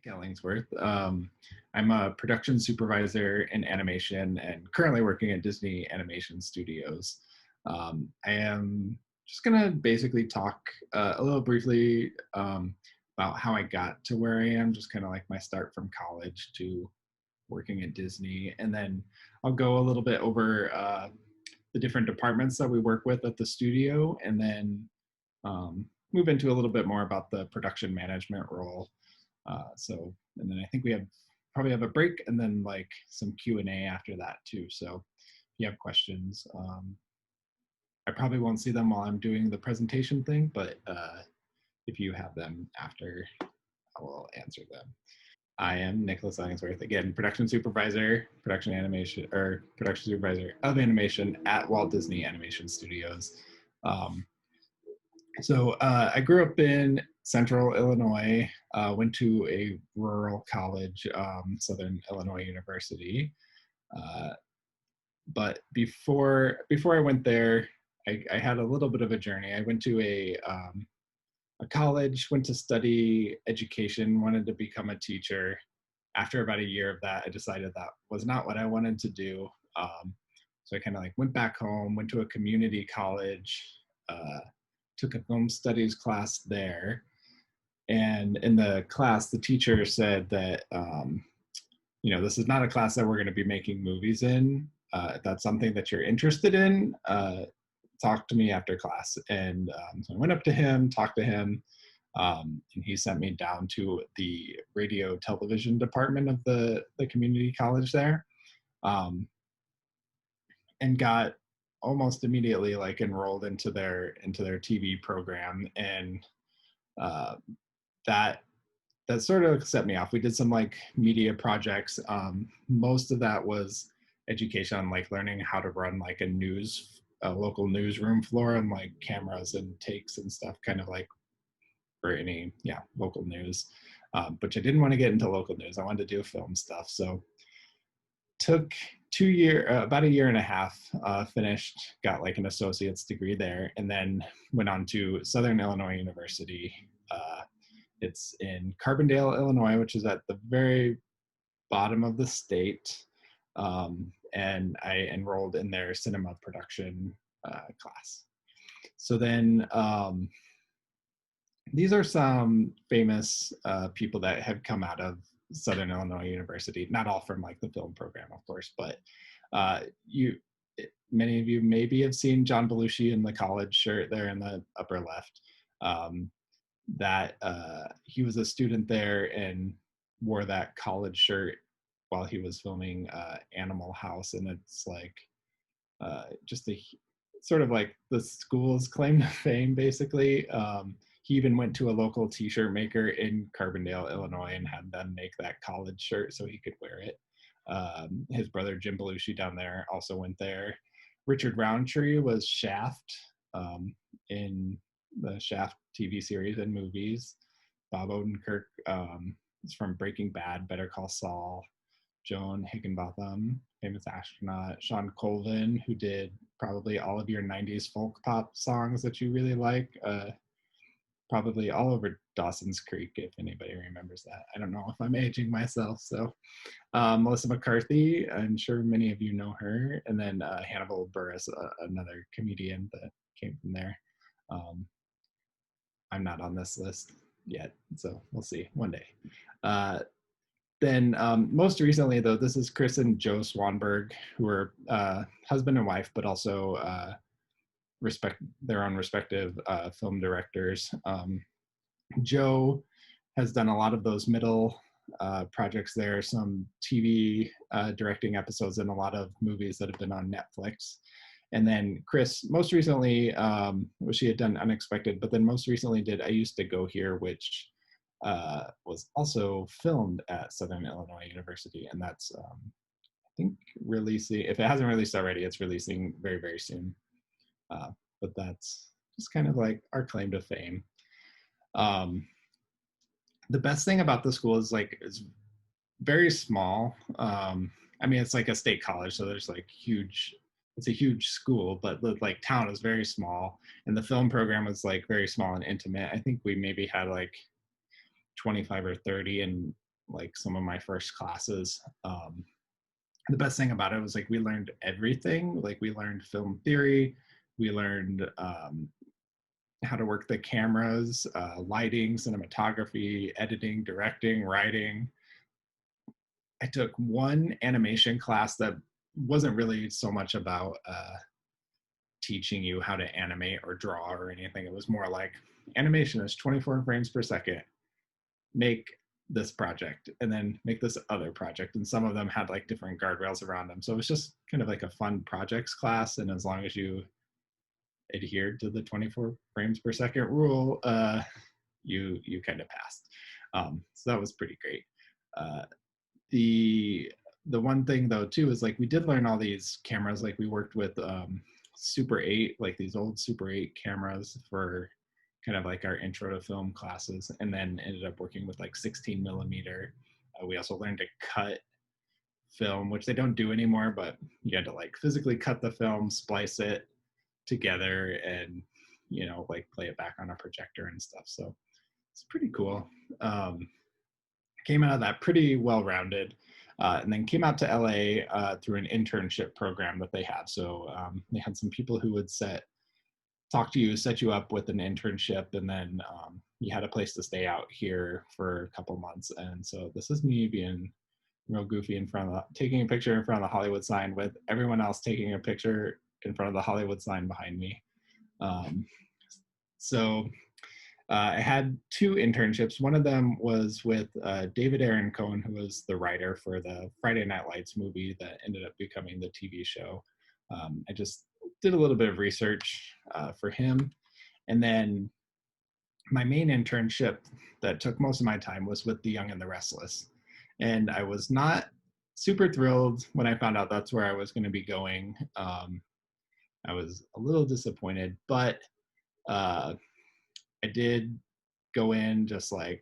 Nick Ellingsworth. I'm a production supervisor in animation and currently working at Disney Animation Studios. I am just going to basically talk a little briefly about how I got to where I am, just kind of like my start from college to working at Disney. And then I'll go a little bit over the different departments that we work with at the studio, and then move into a little bit more about the production management role. And then I think we probably have a break and then like some Q&A after that too. So if you have questions, I probably won't see them while I'm doing the presentation thing, but if you have them after, I will answer them. I am Nicholas Ellingsworth, again, production supervisor of animation at Walt Disney Animation Studios. I grew up in central Illinois, went to a rural college, Southern Illinois University. But before I went there, I had a little bit of a journey. I went to a college, went to study education, wanted to become a teacher. After about a year of that, I decided that was not what I wanted to do. So I kind of like went back home, went to a community college, took a film studies class there. And in the class, the teacher said that, this is not a class that we're going to be making movies in. If that's something that you're interested in, talk to me after class. And so I went up to him, talked to him, and he sent me down to the radio television department of the community college there, and got almost immediately like enrolled into their TV program. And that sort of set me off. We did some like media projects. Most of that was education on like learning how to run like a local newsroom floor, and like cameras and takes and stuff, kind of like for any local news. But I didn't want to get into local news. I wanted to do film stuff. So took about a year and a half, finished, got like an associate's degree there, and then went on to Southern Illinois University. It's in Carbondale, Illinois, which is at the very bottom of the state. And I enrolled in their cinema production class. So then these are some famous people that have come out of Southern Illinois University, not all from like the film program, of course, but many of you maybe have seen John Belushi in the college shirt there in the upper left. He was a student there and wore that college shirt while he was filming Animal House, and it's like just a sort of like the school's claim to fame, basically. He even went to a local t-shirt maker in Carbondale, Illinois, and had them make that college shirt so he could wear it. His brother Jim Belushi down there also went there. Richard Roundtree was Shaft in the Shaft TV series and movies. Bob Odenkirk is from Breaking Bad, Better Call Saul. Joan Higginbotham, famous astronaut. Sean Colvin, who did probably all of your 90s folk pop songs that you really like. Probably all over Dawson's Creek, if anybody remembers that. I don't know if I'm aging myself. So Melissa McCarthy, I'm sure many of you know her. And then Hannibal Buress, another comedian that came from there. I'm not on this list yet, so we'll see one day. Then most recently, though, this is Chris and Joe Swanberg, who are husband and wife, but also respect their own respective film directors. Joe has done a lot of those middle projects there, some TV directing episodes, and a lot of movies that have been on Netflix. And then Chris, most recently, she had done Unexpected, but then most recently did I Used to Go Here, which was also filmed at Southern Illinois University. And that's, I think, releasing, if it hasn't released already, it's releasing very, very soon. But that's just kind of like our claim to fame. The best thing about the school is like, it's very small. I mean, it's like a state college, so there's like it's a huge school, but the like town is very small, and the film program was like very small and intimate. I think we maybe had like 25 or 30, and like some of my first classes. The best thing about it was like we learned everything. Like we learned film theory, we learned how to work the cameras, lighting, cinematography, editing, directing, writing. I took one animation class that wasn't really so much about teaching you how to animate or draw or anything. It was more like animation is 24 frames per second. Make this project and then make this other project. And some of them had like different guardrails around them. So it was just kind of like a fun projects class. And as long as you adhered to the 24 frames per second rule, you kind of passed. So that was pretty great. Uh, the one thing though too is like we did learn all these cameras. Like we worked with Super 8, like these old Super 8 cameras for kind of like our intro to film classes, and then ended up working with like 16 millimeter. We also learned to cut film, which they don't do anymore, but you had to like physically cut the film, splice it together, and like play it back on a projector and stuff. So it's pretty cool. Came out of that pretty well-rounded, and then came out to LA through an internship program that they had. So they had some people who would talk to you, set you up with an internship, and then you had a place to stay out here for a couple months. And so this is me being real goofy in front of taking a picture in front of the Hollywood sign with everyone else taking a picture in front of the Hollywood sign behind me. So I had two internships. One of them was with David Aaron Cohen, who was the writer for the Friday Night Lights movie that ended up becoming the TV show. I just did a little bit of research for him. And then my main internship that took most of my time was with The Young and the Restless. And I was not super thrilled when I found out that's where I was going to be going. I was a little disappointed, but I did go in just like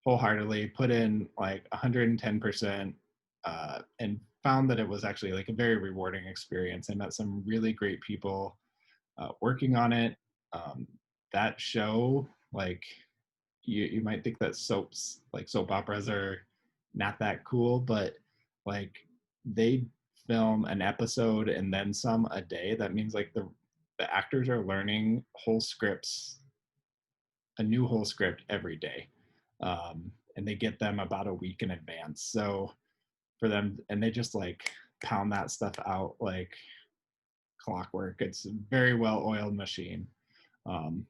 wholeheartedly, put in like 110%, and found that it was actually like a very rewarding experience. I met some really great people working on it. That show, like you might think that soaps, like soap operas, are not that cool, but like they film an episode and then some a day. That means like the actors are learning whole scripts, a new whole script every day, and they get them about a week in advance. So for them, and they just like pound that stuff out like clockwork. It's a very well oiled machine.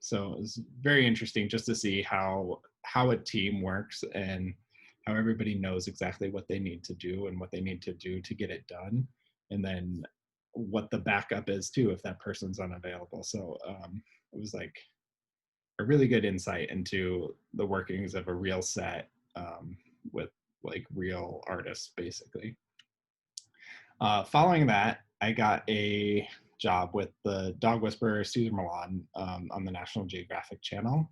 So it was very interesting just to see how a team works and how everybody knows exactly what they need to do and what they need to do to get it done, and then what the backup is too if that person's unavailable. So it was like a really good insight into the workings of a real set, with like real artists basically. Following that, I got a job with the dog whisperer Cesar Millan on the National Geographic Channel.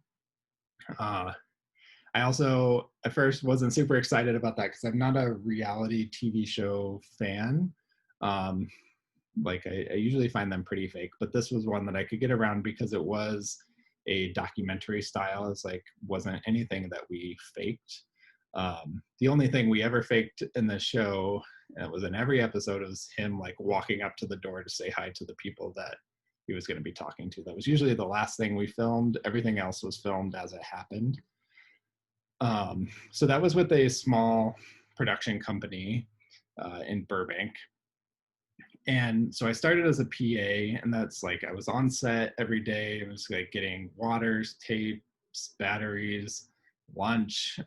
I also at first wasn't super excited about that because I'm not a reality TV show fan. Um, like I usually find them pretty fake, but this was one that I could get around because it was a documentary style. It's like wasn't anything that we faked. The only thing we ever faked in the show, and it was in every episode, was him like walking up to the door to say hi to the people that he was going to be talking to. That was usually the last thing we filmed. Everything else was filmed as it happened. So that was with a small production company in Burbank. And so I started as a PA, and that's like I was on set every day. I was like getting waters, tapes, batteries, lunch.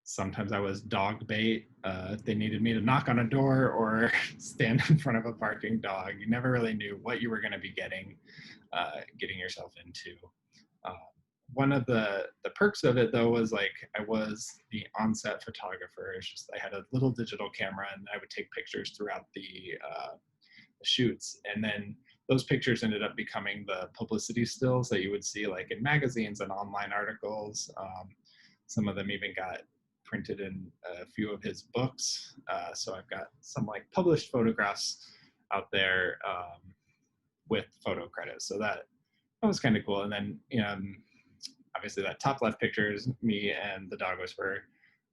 Sometimes I was dog bait. If they needed me to knock on a door or stand in front of a barking dog, you never really knew what you were going to be getting yourself into. Uh, One of the perks of it though was like I was the on-set photographer. It's just I had a little digital camera and I would take pictures throughout the shoots, and then those pictures ended up becoming the publicity stills that you would see like in magazines and online articles. Some of them even got printed in a few of his books. So I've got some like published photographs out there with photo credits. So that was kind of cool. And then, obviously that top left picture is me and the dog whisperer.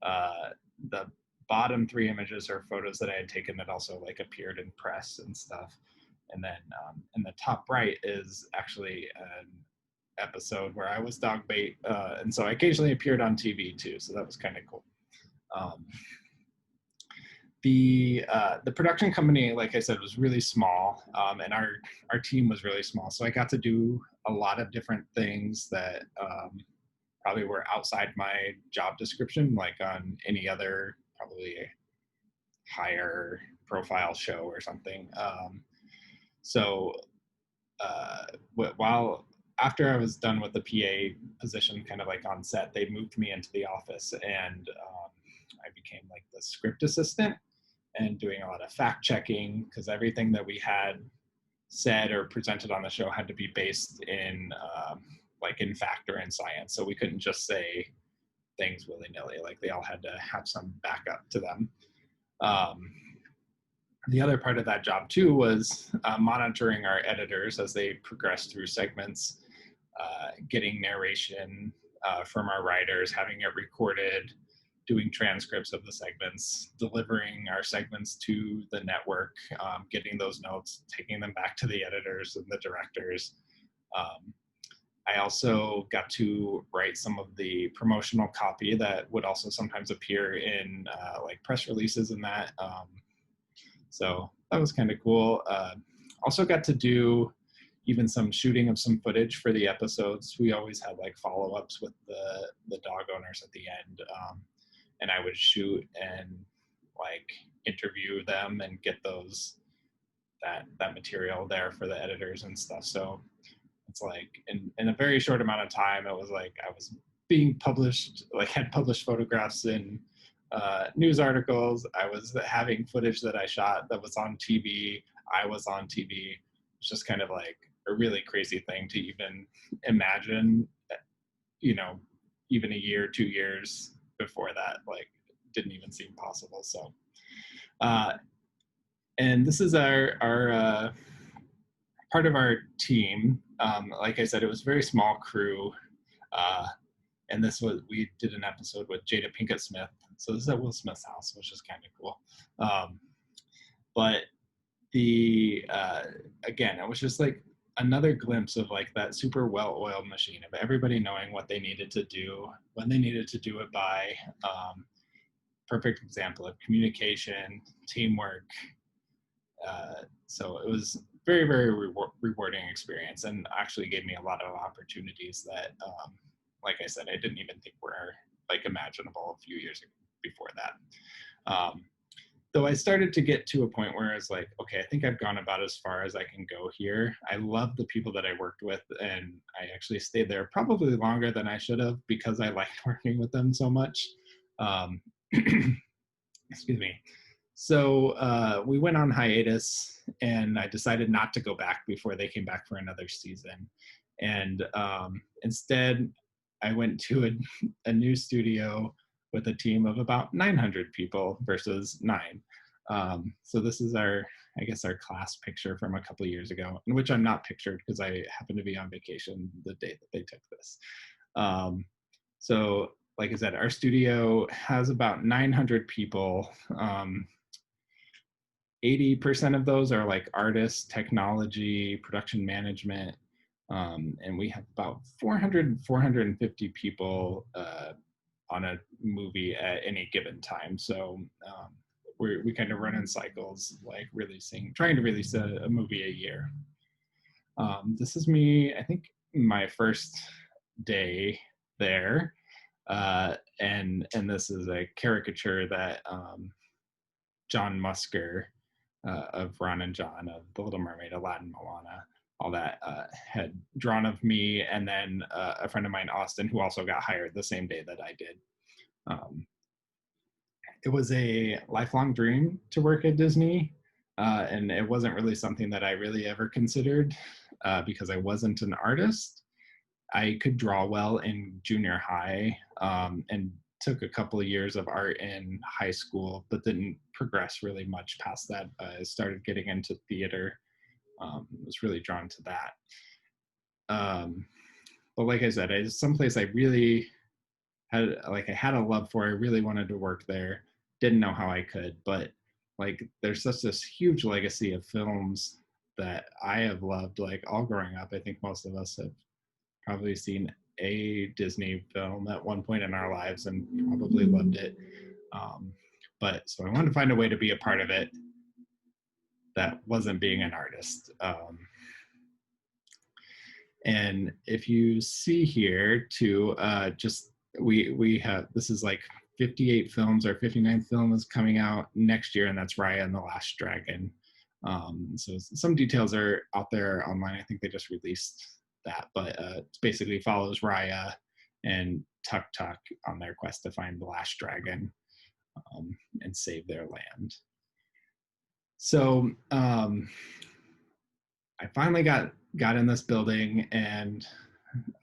The bottom 3 images are photos that I had taken that also like appeared in press and stuff. And then in the top right is actually an episode where I was dog bait, and so I occasionally appeared on TV too. So that was kind of cool. Um, the production company, like I said, was really small, and our team was really small. So I got to do a lot of different things that probably were outside my job description, like on any other probably higher profile show or something. So while after I was done with the PA position, kind of like on set, they moved me into the office, and I became like the script assistant and doing a lot of fact checking, because everything that we had said or presented on the show had to be based in like in fact or in science. So we couldn't just say things willy-nilly. Like they all had to have some backup to them. The other part of that job too was monitoring our editors as they progressed through segments, getting narration from our writers, having it recorded, doing transcripts of the segments, delivering our segments to the network, getting those notes, taking them back to the editors and the directors. I also got to write some of the promotional copy that would also sometimes appear in like press releases and that. So that was kind of cool. Also got to do even some shooting of some footage for the episodes. We always had like follow-ups with the dog owners at the end. And I would shoot and like interview them and get that material there for the editors and stuff. So it's like in a very short amount of time, it was like I was being published, like had published photographs in news articles. I was having footage that I shot that was on TV. I was on TV. It's just kind of like a really crazy thing to even imagine, you know, even a year, 2 years before that, like didn't even seem possible. So, and this is our part of our team. Like I said, it was a very small crew. And we did an episode with Jada Pinkett Smith. So this is at Will Smith's house, which is kind of cool. But again, it was just like another glimpse of like that super well-oiled machine of everybody knowing what they needed to do, when they needed to do it by. Perfect example of communication, teamwork. So it was very, very rewarding experience, and actually gave me a lot of opportunities that, like I said, I didn't even think were like imaginable a few years before that. Though I started to get to a point where I was like, okay, I think I've gone about as far as I can go here. I love the people that I worked with, and I actually stayed there probably longer than I should have because I liked working with them so much. Excuse me. So we went on hiatus, and I decided not to go back before they came back for another season. And instead, I went to a new studio with a team of about 900 people versus 9. So this is I guess our class picture from a couple of years ago, in which I'm not pictured because I happened to be on vacation the day that they took this. So like I said, our studio has about 900 people. 80% of those are like artists, technology, production management. And we have about 450 people on a movie at any given time. So we kind of run in cycles, like trying to release a movie a year. This is me, I think, my first day there. And this is a caricature that John Musker of Ron and John of The Little Mermaid, Aladdin, Moana, all that had drawn of me, and then a friend of mine, Austin, who also got hired the same day that I did. It was a lifelong dream to work at Disney, and it wasn't really something that I really ever considered because I wasn't an artist. I could draw well in junior high, and took a couple of years of art in high school, but didn't progress really much past that. I started getting into theater, was really drawn to that. But like I said, it's someplace I really I had a love for. I really wanted to work there. Didn't know how I could, but like there's such this huge legacy of films that I have loved, like all growing up. I think most of us have probably seen a Disney film at one point in our lives and probably loved it. Um, but so I wanted to find a way to be a part of it that wasn't being an artist. And if you see here too, just we have, this is like 58 films. Our 59th film is coming out next year, and that's Raya and the Last Dragon. So some details are out there online. I think they just released that, but it basically follows Raya and Tuk Tuk on their quest to find the Last Dragon and save their land. So I finally got in this building, and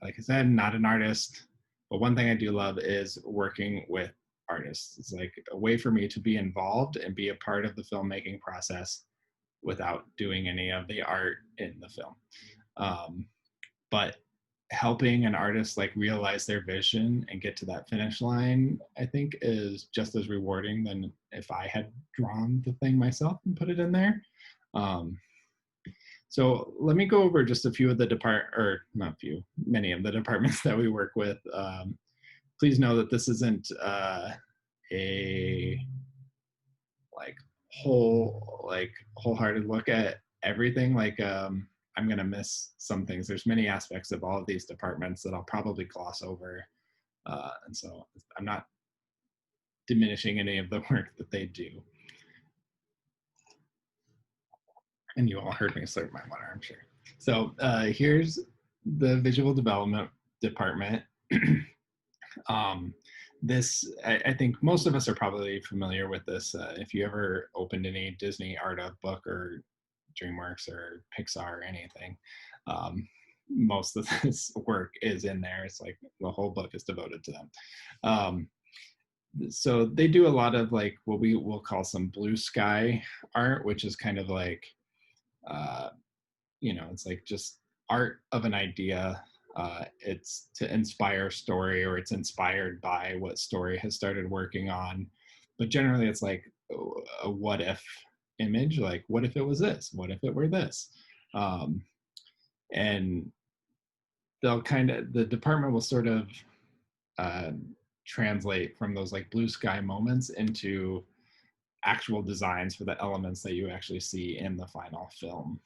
like I said, not an artist, but one thing I do love is working with artists. It's like a way for me to be involved and be a part of the filmmaking process without doing any of the art in the film. But helping an artist like realize their vision and get to that finish line, I think is just as rewarding than if I had drawn the thing myself and put it in there. So let me go over just a few of the many of the departments that we work with. Please know that this isn't a wholehearted look at everything. I'm gonna miss some things. There's many aspects of all of these departments that I'll probably gloss over, and so I'm not diminishing any of the work that they do. And you all heard me slurp my water, I'm sure. So here's the visual development department. I think most of us are probably familiar with this. If you ever opened any Disney Art of Book or DreamWorks or Pixar or anything, most of this work is in there. It's like the whole book is devoted to them. So they do a lot of like what we will call some blue sky art, which is kind of like, it's like just art of an idea. It's to inspire story, or it's inspired by what story has started working on. But generally it's like a what if image, like what if it was this? What if it were this? And the department will sort of translate from those like blue sky moments into actual designs for the elements that you actually see in the final film.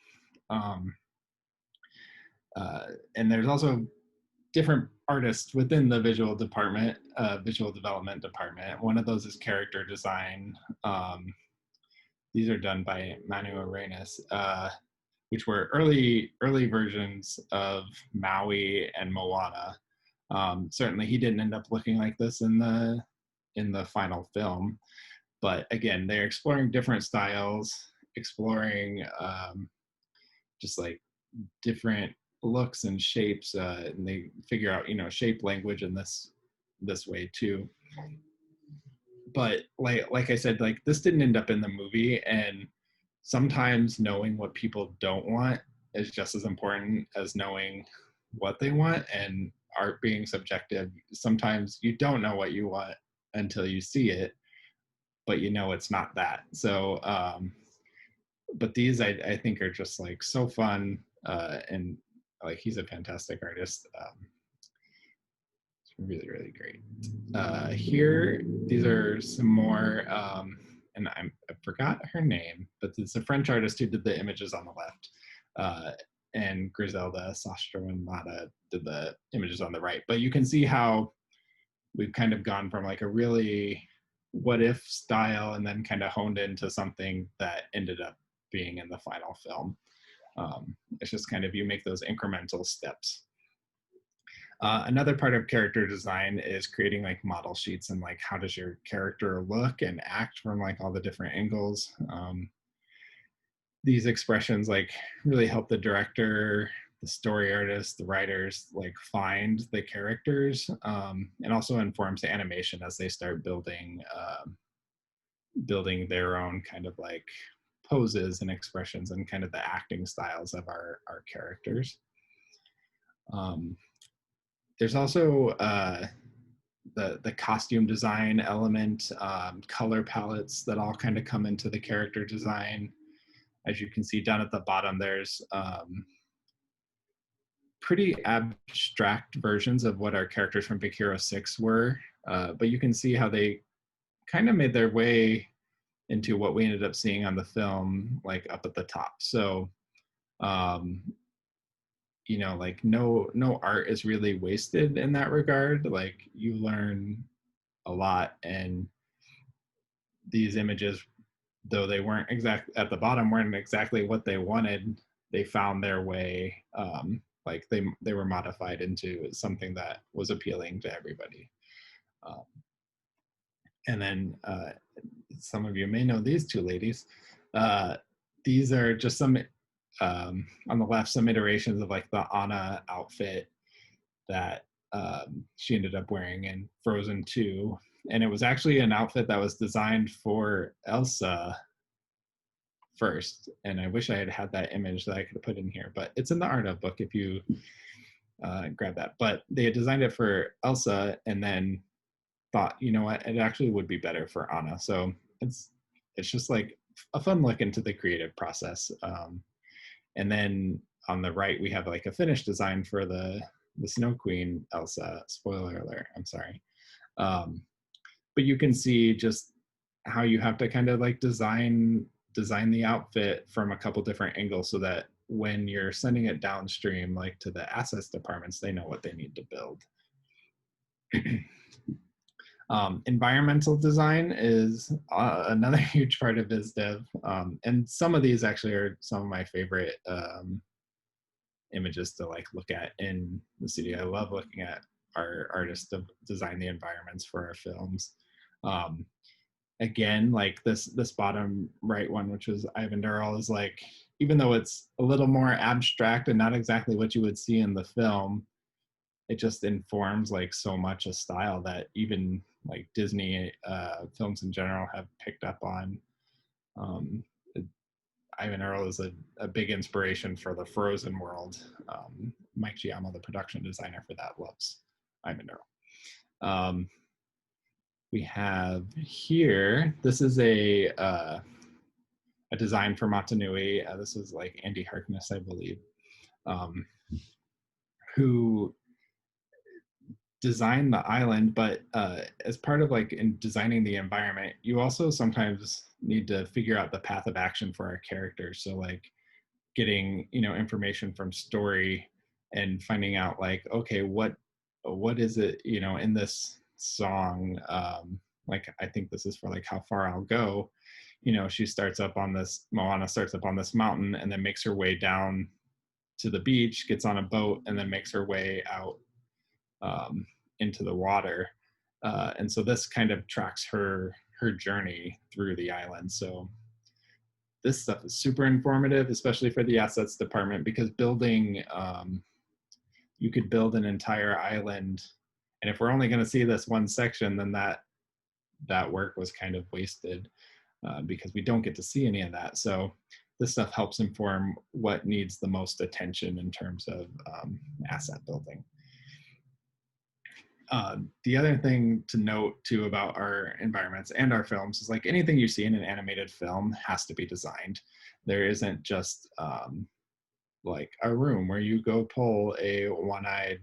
And there's also different artists within the visual development department. One of those is character design. These are done by Manu Arenas, which were early versions of Maui and Moana. Certainly, he didn't end up looking like this in the final film, but again, they're exploring different styles, exploring just like different looks and shapes, and they figure out shape language in this way too. But like I said, like this didn't end up in the movie, and sometimes knowing what people don't want is just as important as knowing what they want. And art being subjective, sometimes you don't know what you want until you see it, but it's not that. So but these I think are just like so fun, and like he's a fantastic artist. It's really, really great. Here, these are some more, and I forgot her name, but it's a French artist who did the images on the left, and Griselda Sastro-Mata did the images on the right. But you can see how we've kind of gone from like a really what if style and then kind of honed into something that ended up being in the final film. It's just kind of, you make those incremental steps. Another part of character design is creating like model sheets and like how does your character look and act from like all the different angles. These expressions like really help the director, the story artist, the writers like find the characters, and also informs the animation as they start building their own kind of like poses and expressions and kind of the acting styles of our characters. There's also the costume design element, color palettes that all kind of come into the character design. As you can see down at the bottom, there's pretty abstract versions of what our characters from Big Hero 6 were, but you can see how they kind of made their way into what we ended up seeing on the film, like up at the top. So, you know, like no art is really wasted in that regard. Like you learn a lot, and these images, though they weren't exact at the bottom, weren't exactly what they wanted, they found their way. Like they were modified into something that was appealing to everybody. Um, and then some of you may know these two ladies. These are just some on the left, some iterations of like the Anna outfit that she ended up wearing in Frozen 2. And it was actually an outfit that was designed for Elsa first. And I wish I had had that image that I could have put in here, but it's in the art of book if you grab that. But they had designed it for Elsa and then thought, you know what, it actually would be better for Anna. So it's just like a fun look into the creative process. And then on the right, we have like a finished design for the Snow Queen Elsa. Spoiler alert, I'm sorry. But you can see just how you have to kind of like design the outfit from a couple different angles so that when you're sending it downstream, like to the assets departments, they know what they need to build. Environmental design is another huge part of BizDev. And some of these actually are some of my favorite images to like look at in the studio. I love looking at our artists to design the environments for our films. Again, like this bottom right one, which was Ivan Durrell, is like, even though it's a little more abstract and not exactly what you would see in the film, it just informs like so much a style that even like Disney films in general have picked up on. Ivan Earl is a big inspiration for the Frozen world. Mike Giamo, the production designer for that, loves Ivan Earl. We have here, this is a design for Motunui. This is like Andy Harkness, I believe, who designed the island, but as part of like in designing the environment, you also sometimes need to figure out the path of action for our characters. So like getting, you know, information from story and finding out like, okay, what is it, you know, in this song, like I think this is for like How Far I'll Go, you know, Moana starts up on this mountain and then makes her way down to the beach, gets on a boat, and then makes her way out into the water. And so this kind of tracks her journey through the island. So this stuff is super informative, especially for the assets department, because building, you could build an entire island. And if we're only going to see this one section, then that work was kind of wasted because we don't get to see any of that. So this stuff helps inform what needs the most attention in terms of asset building. The other thing to note too about our environments and our films is like anything you see in an animated film has to be designed. There isn't just like a room where you go pull a one-eyed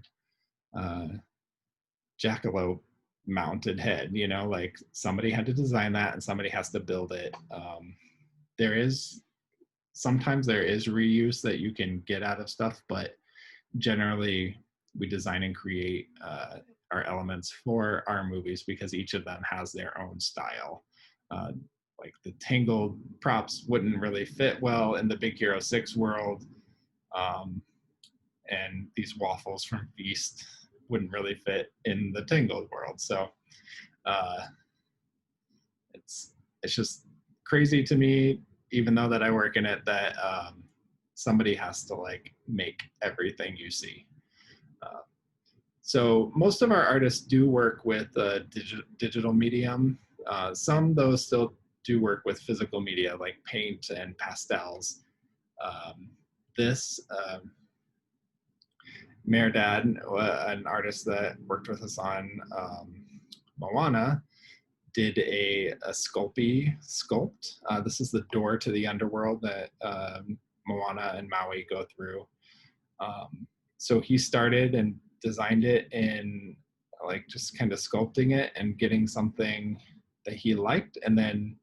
jackalope mounted head, you know, like somebody had to design that and somebody has to build it. Sometimes there is reuse that you can get out of stuff, but generally we design and create our elements for our movies because each of them has their own style. Like the Tangled props wouldn't really fit well in the Big Hero 6 world. And these waffles from Feast wouldn't really fit in the Tangled world. So it's just crazy to me, even though that I work in it, that somebody has to like make everything you see. So most of our artists do work with digital medium. Some, though, still do work with physical media like paint and pastels. This Merdad, an artist that worked with us on Moana did a sculpt. This is the door to the underworld that Moana and Maui go through. So he started and designed it in like just kind of sculpting it and getting something that he liked, and then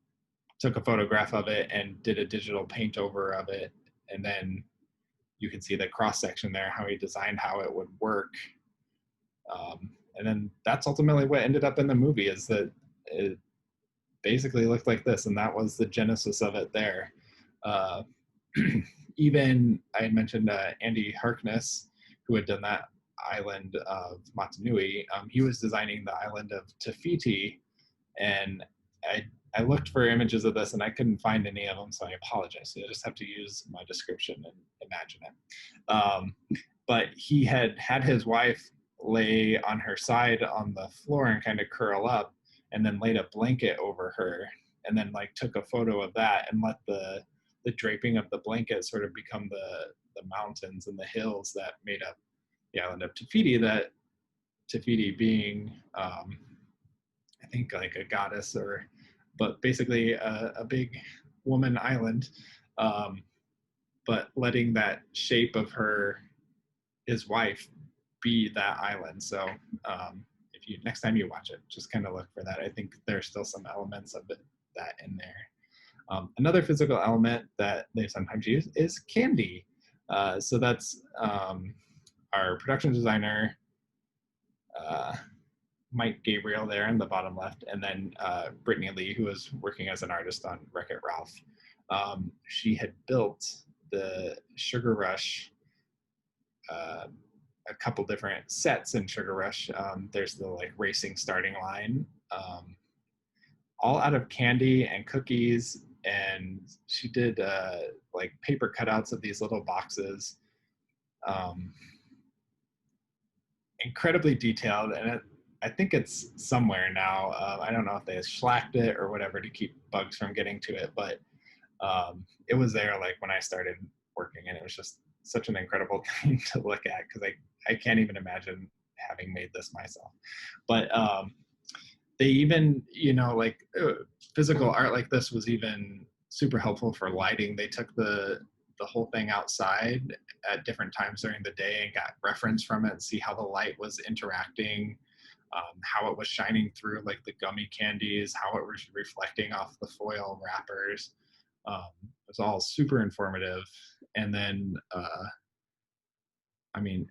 took a photograph of it and did a digital paint over of it. And then you can see the cross section there, how he designed how it would work. And then that's ultimately what ended up in the movie, is that it basically looked like this, and that was the genesis of it there. Uh, Even I had mentioned Andy Harkness, who had done that island of Motunui. He was designing the island of Tafiti, and I looked for images of this and I couldn't find any of them, so I apologize. So you just have to use my description and imagine it. But he had his wife lay on her side on the floor and kind of curl up, and then laid a blanket over her, and then like took a photo of that and let the draping of the blanket sort of become the mountains and the hills that made up the island of Tafiti. That Tafiti being I think like a goddess, but basically a big woman island, um, but letting that shape of his wife be that island. So if you next time you watch it, just kind of look for that. I think there's still some elements of that in there. Another physical element that they sometimes use is candy. So that's our production designer, Mike Gabriel there in the bottom left, and then Brittany Lee, who was working as an artist on Wreck-It Ralph. She had built the Sugar Rush, a couple different sets in Sugar Rush. There's the like racing starting line, all out of candy and cookies, and she did like paper cutouts of these little boxes. Incredibly detailed, and I think it's somewhere now. I don't know if they slacked it or whatever to keep bugs from getting to it, but it was there like when I started working, and it was just such an incredible thing to look at, because I can't even imagine having made this myself. But they even, like physical art like this was even super helpful for lighting. They took the whole thing outside at different times during the day and got reference from it and see how the light was interacting, how it was shining through like the gummy candies, how it was reflecting off the foil wrappers. It was all super informative. And then,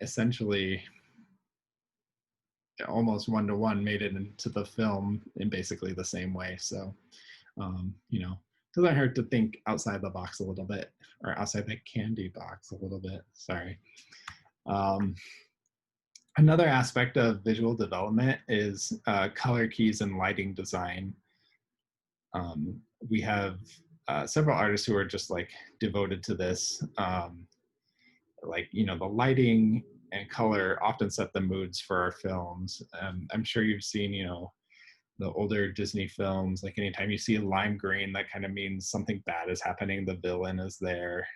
essentially almost one-to-one made it into the film in basically the same way. So, doesn't hurt to think outside the box a little bit, or outside the candy box a little bit, sorry. Another aspect of visual development is color keys and lighting design. We have several artists who are just like devoted to this. The lighting and color often set the moods for our films. I'm sure you've seen, the older Disney films, like anytime you see lime green, that kind of means something bad is happening. The villain is there,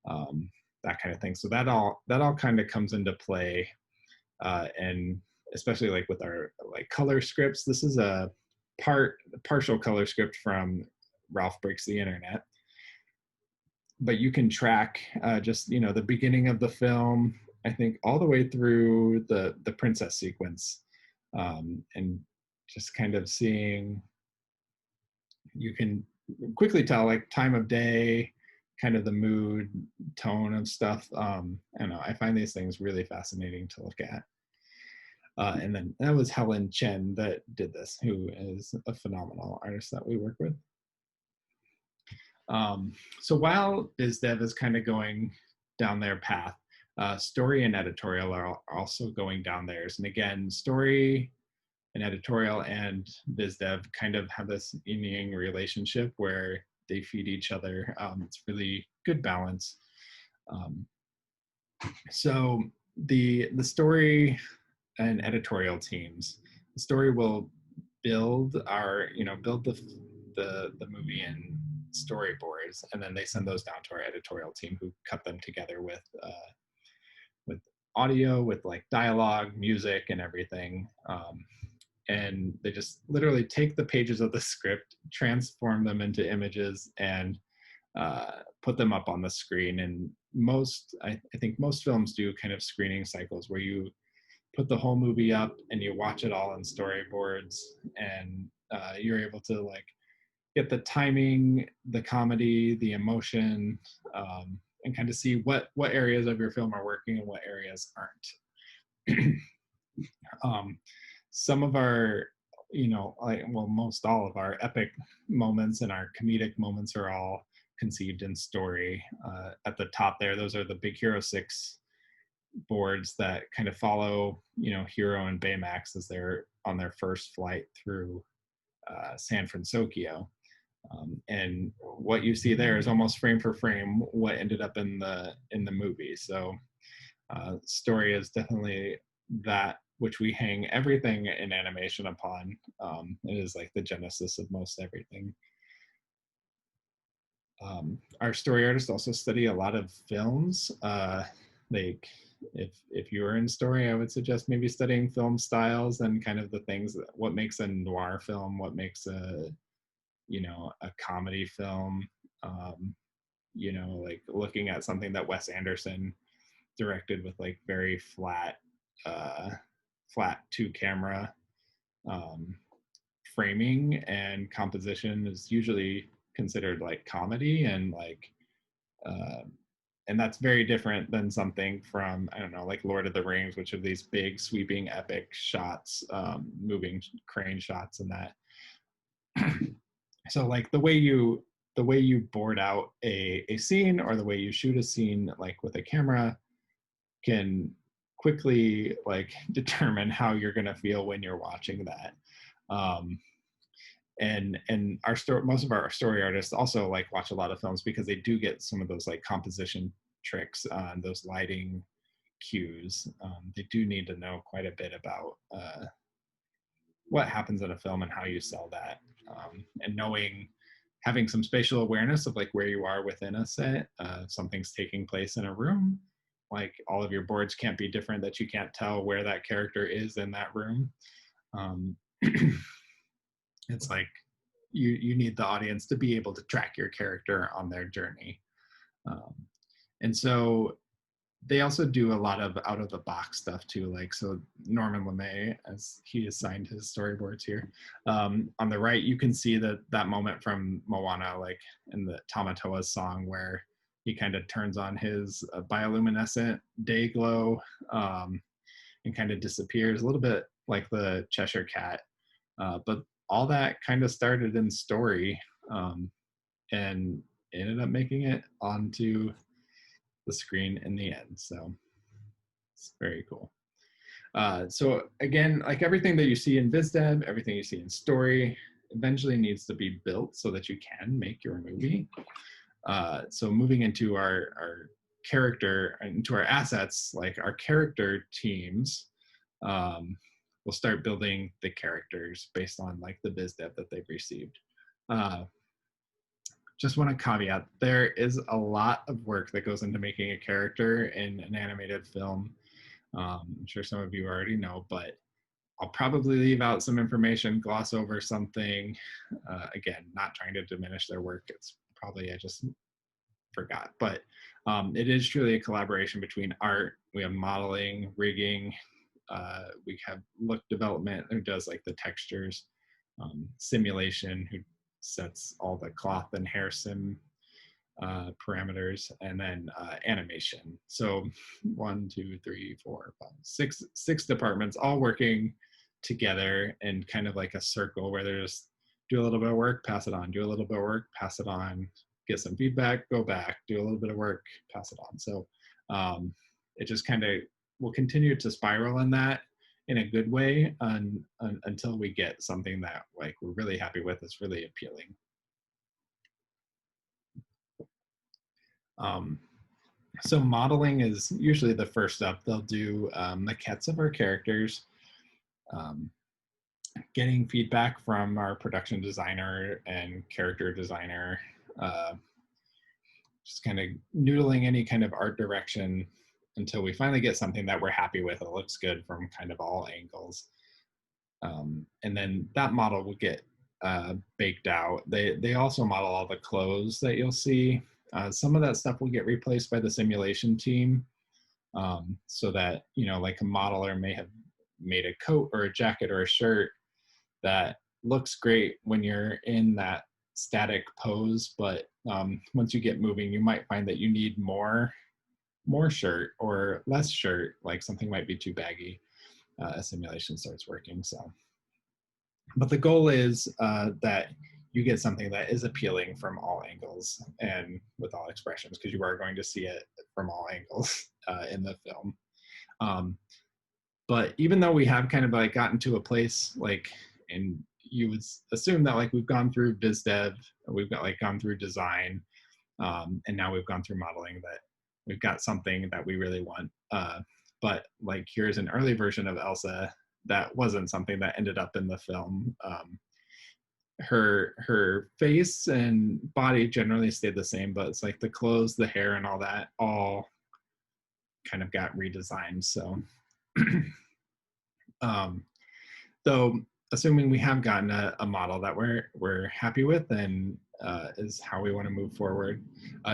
that kind of thing. So that all kind of comes into play. And especially like with our like color scripts, this is a partial color script from Ralph Breaks the Internet. But you can track just, the beginning of the film, I think all the way through the princess sequence, and just kind of seeing, you can quickly tell like time of day, kind of the mood, tone of stuff. I don't know, I find these things really fascinating to look at. And then that was Helen Chen that did this, who is a phenomenal artist that we work with. So while BizDev is kind of going down their path, story and editorial are also going down theirs. And again, story and editorial and BizDev kind of have this yin-yang relationship where they feed each other. It's really good balance. So the story and editorial teams, the story will build the movie in storyboards, and then they send those down to our editorial team, who cut them together with audio, with like dialogue, music, and everything. and they just literally take the pages of the script, transform them into images, and put them up on the screen. And I think most films do kind of screening cycles where you put the whole movie up and you watch it all in storyboards, and you're able to like get the timing, the comedy, the emotion, and kind of see what areas of your film are working and what areas aren't. um, some of our, like, well, most all of our epic moments and our comedic moments are all conceived in story. At the top there, those are the Big Hero 6 boards that kind of follow, Hero and Baymax as they're on their first flight through San Francisco. And what you see there is almost frame for frame what ended up in the movie. So story is definitely that which we hang everything in animation upon. It is like the genesis of most everything. Our story artists also study a lot of films. Like if you were in story, I would suggest maybe studying film styles and kind of the things what makes a noir film, what makes a comedy film. Like looking at something that Wes Anderson directed with like very flat two camera framing and composition is usually considered like comedy, and like and that's very different than something from, I don't know, like Lord of the Rings, which are these big sweeping epic shots, moving crane shots and that. So like the way you board out a scene, or the way you shoot a scene like with a camera, can quickly like determine how you're going to feel when you're watching that. And our story, most of our story artists also like watch a lot of films because they do get some of those like composition tricks on those lighting cues. They do need to know quite a bit about what happens in a film and how you sell that, and having some spatial awareness of like where you are within a set. Something's taking place in a room, like all of your boards can't be different that you can't tell where that character is in that room. It's like you need the audience to be able to track your character on their journey. And so they also do a lot of out of the box stuff too. Like, so Norman LeMay, as he assigned his storyboards here, on the right, you can see that moment from Moana, like in the Tamatoa's song, where he kind of turns on his bioluminescent day glow, and kind of disappears, a little bit like the Cheshire Cat. But all that kind of started in story, and ended up making it onto the screen in the end. So it's very cool. So again, like everything that you see in VizDev, everything you see in story, eventually needs to be built so that you can make your movie. So moving into our character, into our assets, like our character teams, will start building the characters based on like the VizDev that they've received. Just want to caveat, there is a lot of work that goes into making a character in an animated film. I'm sure some of you already know, but I'll probably leave out some information, gloss over something. Again, not trying to diminish their work. It's probably I just forgot, but it is truly a collaboration between art. We have modeling, rigging. We have look development, who does like the textures, simulation, who sets all the cloth and hair sim parameters, and then animation. So 1, 2, 3, 4, 5, 6 departments all working together in kind of like a circle where there's do a little bit of work, pass it on, do a little bit of work, pass it on, get some feedback, go back, do a little bit of work, pass it on. So it just kind of will continue to spiral in that in a good way until we get something that like we're really happy with, is really appealing. So modeling is usually the first step. They'll do maquettes of our characters, getting feedback from our production designer and character designer, just kind of noodling any kind of art direction until we finally get something that we're happy with. It looks good from kind of all angles. And then that model will get baked out. They also model all the clothes that you'll see. Some of that stuff will get replaced by the simulation team, so that, you know, like a modeler may have made a coat or a jacket or a shirt that looks great when you're in that static pose, but once you get moving, you might find that you need more shirt or less shirt, like something might be too baggy. A simulation starts working. So, but the goal is that you get something that is appealing from all angles and with all expressions, because you are going to see it from all angles in the film. But even though we have kind of like gotten to a place like, and you would assume that like we've gone through biz dev, we've got like gone through design, and now we've gone through modeling, that we've got something that we really want. But like here's an early version of Elsa that wasn't something that ended up in the film. Her face and body generally stayed the same, but it's like the clothes, the hair, and all that all kind of got redesigned. So, though, assuming we have gotten a model that we're happy with and is how we want to move forward,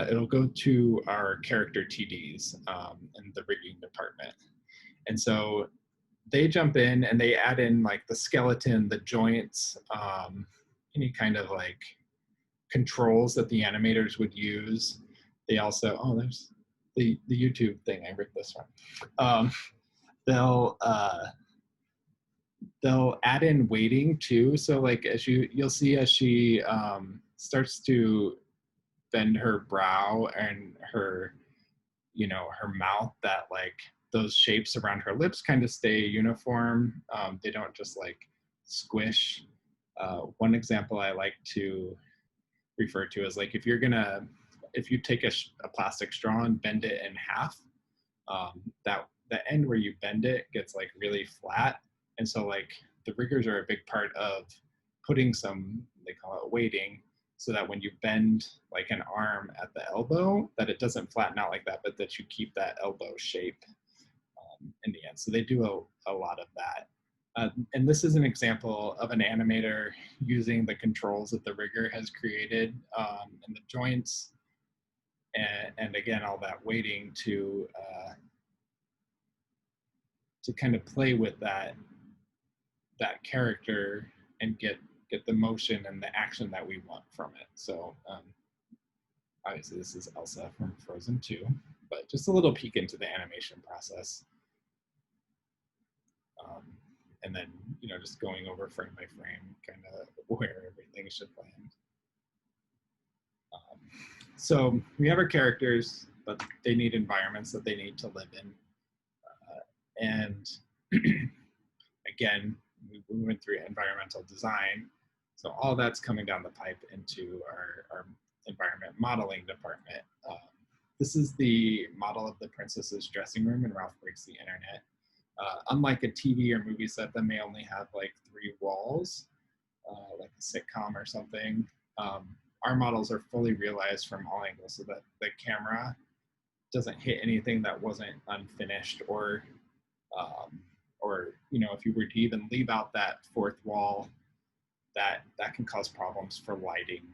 it'll go to our character TDs in the rigging department. And so they jump in and they add in like the skeleton, the joints, any kind of like controls that the animators would use. They also, oh, there's the YouTube thing. I ripped this one. They'll add in weighting too. So like as you'll see as she starts to bend her brow and her, you know, her mouth, that like those shapes around her lips kind of stay uniform. They don't just like squish. One example I like to refer to is like if you take a plastic straw and bend it in half, that the end where you bend it gets like really flat. And so like the riggers are a big part of putting some, they call it weighting, so that when you bend like an arm at the elbow, that it doesn't flatten out like that, but that you keep that elbow shape in the end. So they do a lot of that. And this is an example of an animator using the controls that the rigger has created, and the joints, and again, all that weighting to kind of play with that character and get the motion and the action that we want from it. So obviously this is Elsa from Frozen 2, but just a little peek into the animation process. And then, you know, just going over frame by frame, kind of where everything should land. So we have our characters, but they need environments that they need to live in. And again, we went through environmental design. So all that's coming down the pipe into our environment modeling department. This is the model of the princess's dressing room in Ralph Breaks the Internet. Unlike a TV or movie set that may only have like 3 walls, like a sitcom or something, our models are fully realized from all angles, so that the camera doesn't hit anything that wasn't unfinished, or you know, if you were to even leave out that 4th wall, that can cause problems for lighting,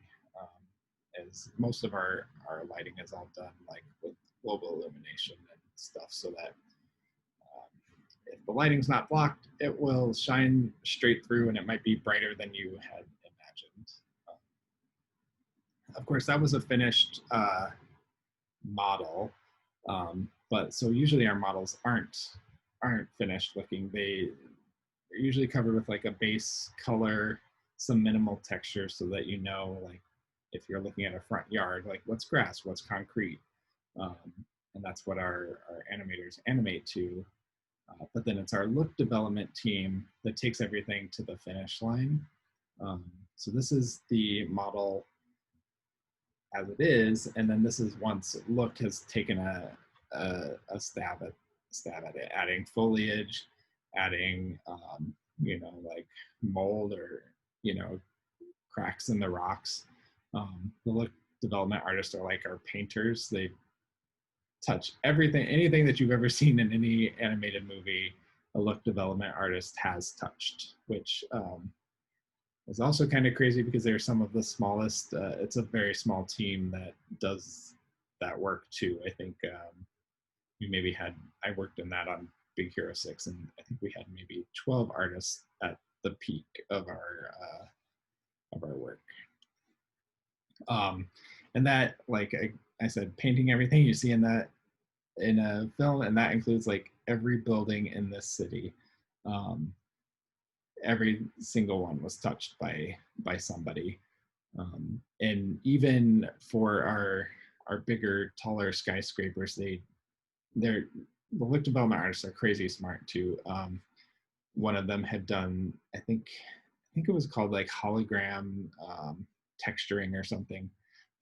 as most of our lighting is all done like with global illumination and stuff, so that if the lighting's not blocked, it will shine straight through and it might be brighter than you had imagined. Of course, that was a finished model, but so usually our models aren't finished looking. They're usually covered with like a base color, some minimal texture, so that you know, like if you're looking at a front yard, like what's grass, what's concrete, and that's what our animators animate to. But then it's our look development team that takes everything to the finish line. So this is the model as it is, and then this is once look has taken a stab at it, adding foliage, adding you know, like mold or, you know, cracks in the rocks. The look development artists are like our painters. They touch everything, anything that you've ever seen in any animated movie. a look development artist has touched, which is also kind of crazy because they're some of the smallest. It's a very small team that does that work too. I think we maybe had, I worked in that on Big Hero 6, and I think we had maybe 12 artists at the peak of our work. And that, like I said, painting everything you see in that in a film, and that includes like every building in this city. Every single one was touched by somebody. And even for our bigger, taller skyscrapers, they're the look development artists are crazy smart too. One of them had done, I think it was called like hologram texturing or something.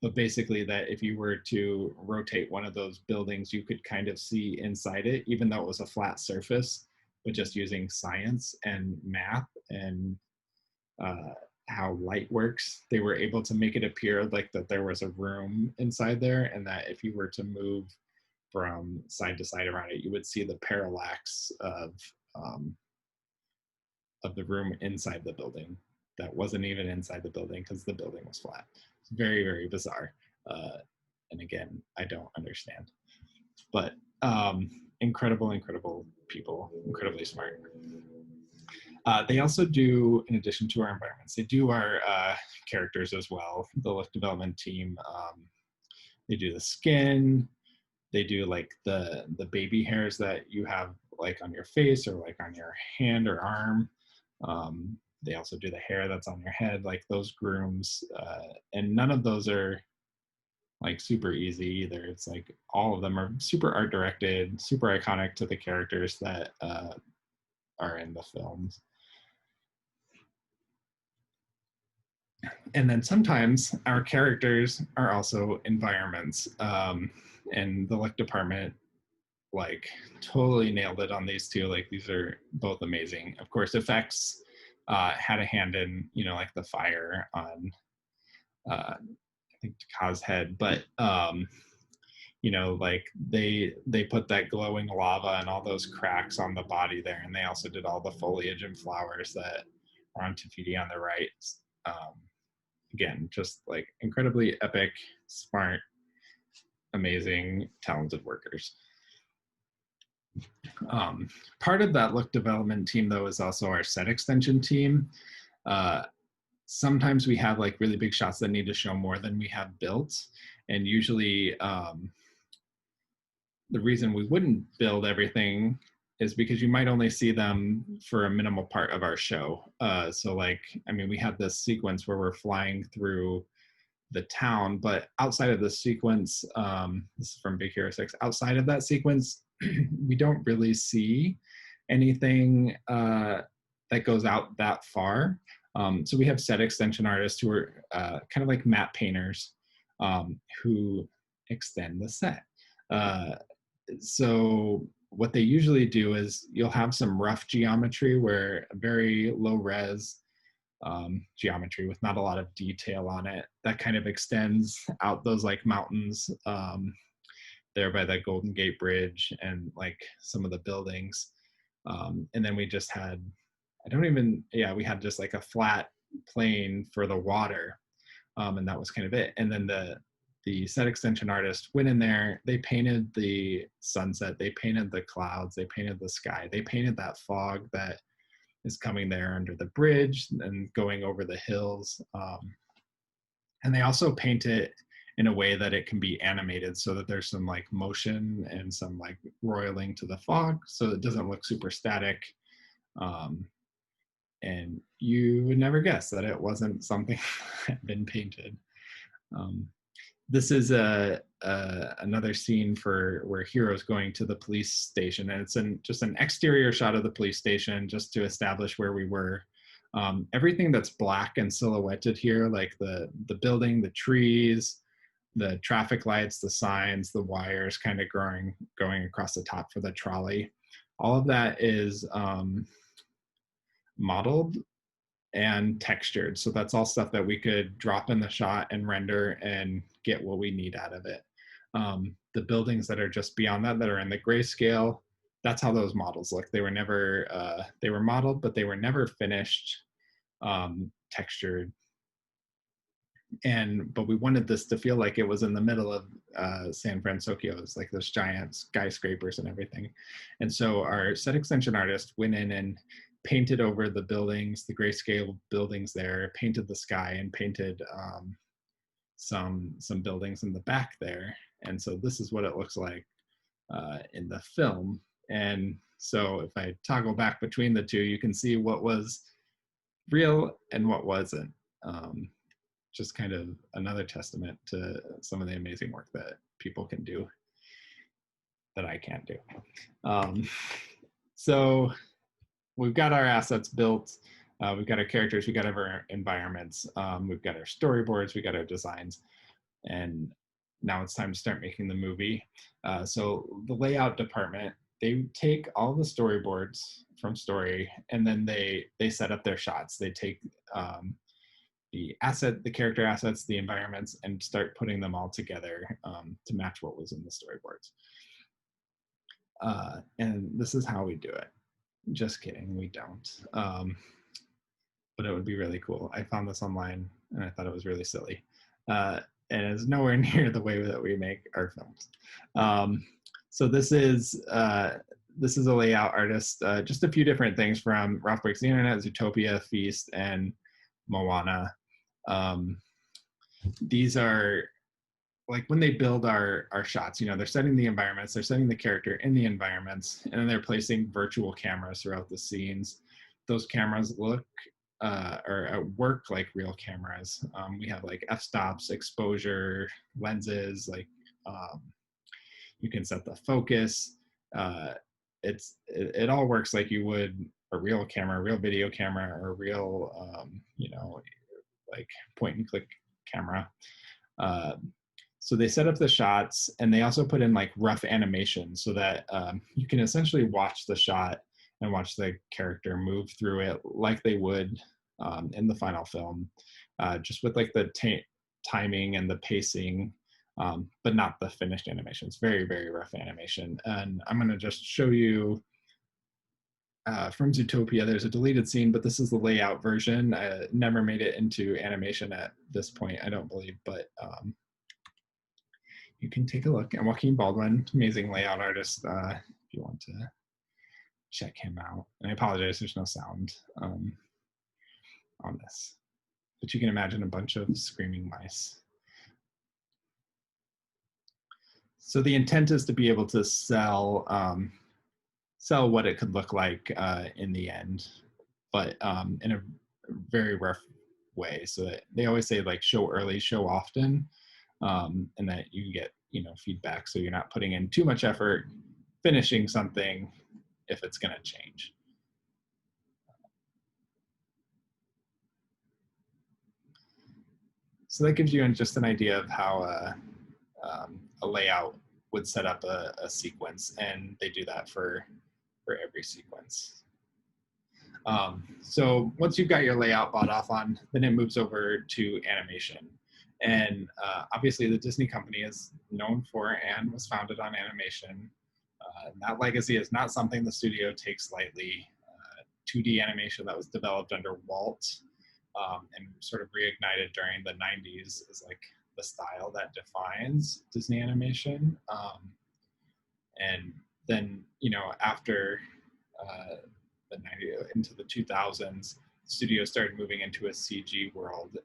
But basically, that if you were to rotate one of those buildings, you could kind of see inside it, even though it was a flat surface. But just using science and math and how light works, they were able to make it appear like that there was a room inside there, and that if you were to move from side to side around it, you would see the parallax of the room inside the building that wasn't even inside the building because the building was flat. It's very, very bizarre. And again, I don't understand. But incredible people, incredibly smart. They also do, in addition to our environments, they do our characters as well. The look development team, they do the skin, they do like the baby hairs that you have like on your face or like on your hand or arm. They also do the hair that's on your head, like those grooms. And none of those are like super easy either. It's like all of them are super art directed, super iconic to the characters that are in the films. And then sometimes our characters are also environments. And the look department like totally nailed it on these two. Like these are both amazing. Of course, effects had a hand in, you know, like the fire on I think Taka's head, but you know, like they put that glowing lava and all those cracks on the body there, and they also did all the foliage and flowers that are on Tafiti on the right. Again, just like incredibly epic, smart, amazing, talented workers. Part of that look development team, though, is also our set extension team. Sometimes we have like really big shots that need to show more than we have built, and usually the reason we wouldn't build everything is because you might only see them for a minimal part of our show. So like, I mean, we have this sequence where we're flying through the town, but outside of the sequence, this is from Big Hero 6, outside of that sequence, we don't really see anything that goes out that far. So we have set extension artists who are kind of like matte painters who extend the set. So what they usually do is you'll have some rough geometry where very low res geometry with not a lot of detail on it that kind of extends out those like mountains there by the Golden Gate Bridge and like some of the buildings. And then we just had, we had just like a flat plane for the water. And that was kind of it. And then the set extension artist went in there, they painted the sunset, they painted the clouds, they painted the sky, they painted that fog that is coming there under the bridge and going over the hills. And they also paint it in a way that it can be animated so that there's some like motion and some like roiling to the fog so it doesn't look super static. And you would never guess that it wasn't something that had been painted. This is another scene for where Hero's going to the police station, and it's just an exterior shot of the police station just to establish where we were. Everything that's black and silhouetted here, like the building, the trees, the traffic lights, the signs, the wires kind of going across the top for the trolley, all of that is modeled and textured. So that's all stuff that we could drop in the shot and render and get what we need out of it. The buildings that are just beyond that are in the grayscale, that's how those models look. They were never they were modeled, but they were never finished, textured. But we wanted this to feel like it was in the middle of San Francisco. It's like those giant skyscrapers and everything. And so our set extension artist went in and painted over the buildings, the grayscale buildings there, painted the sky, and painted some buildings in the back there. And so this is what it looks like in the film. And so if I toggle back between the two, you can see what was real and what wasn't. Just kind of another testament to some of the amazing work that people can do that I can't do. So we've got our assets built, we've got our characters, we've got our environments, we've got our storyboards, we've got our designs, and now it's time to start making the movie. So the layout department, they take all the storyboards from Story, and then they set up their shots. They take the character assets, the environments, and start putting them all together to match what was in the storyboards. And this is how we do it. Just kidding, we don't. But it would be really cool. I found this online and I thought it was really silly. And it's nowhere near the way that we make our films. So this is a layout artist, just a few different things from Ralph Breaks the Internet, Zootopia, Feast, and Moana. These are like when they build our shots, they're setting the environments, they're setting the character in the environments, and then they're placing virtual cameras throughout the scenes. Those cameras look or work like real cameras. We have like f-stops, exposure, lenses, like you can set the focus. It all works like you would a real camera, a real video camera, or a real like point and click camera. So they set up the shots, and they also put in like rough animation so that you can essentially watch the shot and watch the character move through it like they would in the final film, just with like the timing and the pacing, but not the finished animation. It's very, very rough animation. And I'm gonna just show you from Zootopia. There's a deleted scene, but this is the layout version. I never made it into animation at this point, I don't believe, but you can take a look. And Joaquin Baldwin, amazing layout artist, if you want to check him out. And I apologize, there's no sound on this, but you can imagine a bunch of screaming mice. So the intent is to be able to sell what it could look like in the end, but in a very rough way. So that they always say like show early, show often, and that you get feedback. So you're not putting in too much effort finishing something if it's going to change. So that gives you just an idea of how a layout would set up a sequence, and they do that for every sequence. So once you've got your layout bought off on, then it moves over to animation. And obviously the Disney company is known for and was founded on animation. And that legacy is not something the studio takes lightly. 2D animation that was developed under Walt and sort of reignited during the 90s is like the style that defines Disney animation. And then, after the 90s into the 2000s, studios started moving into a CG world,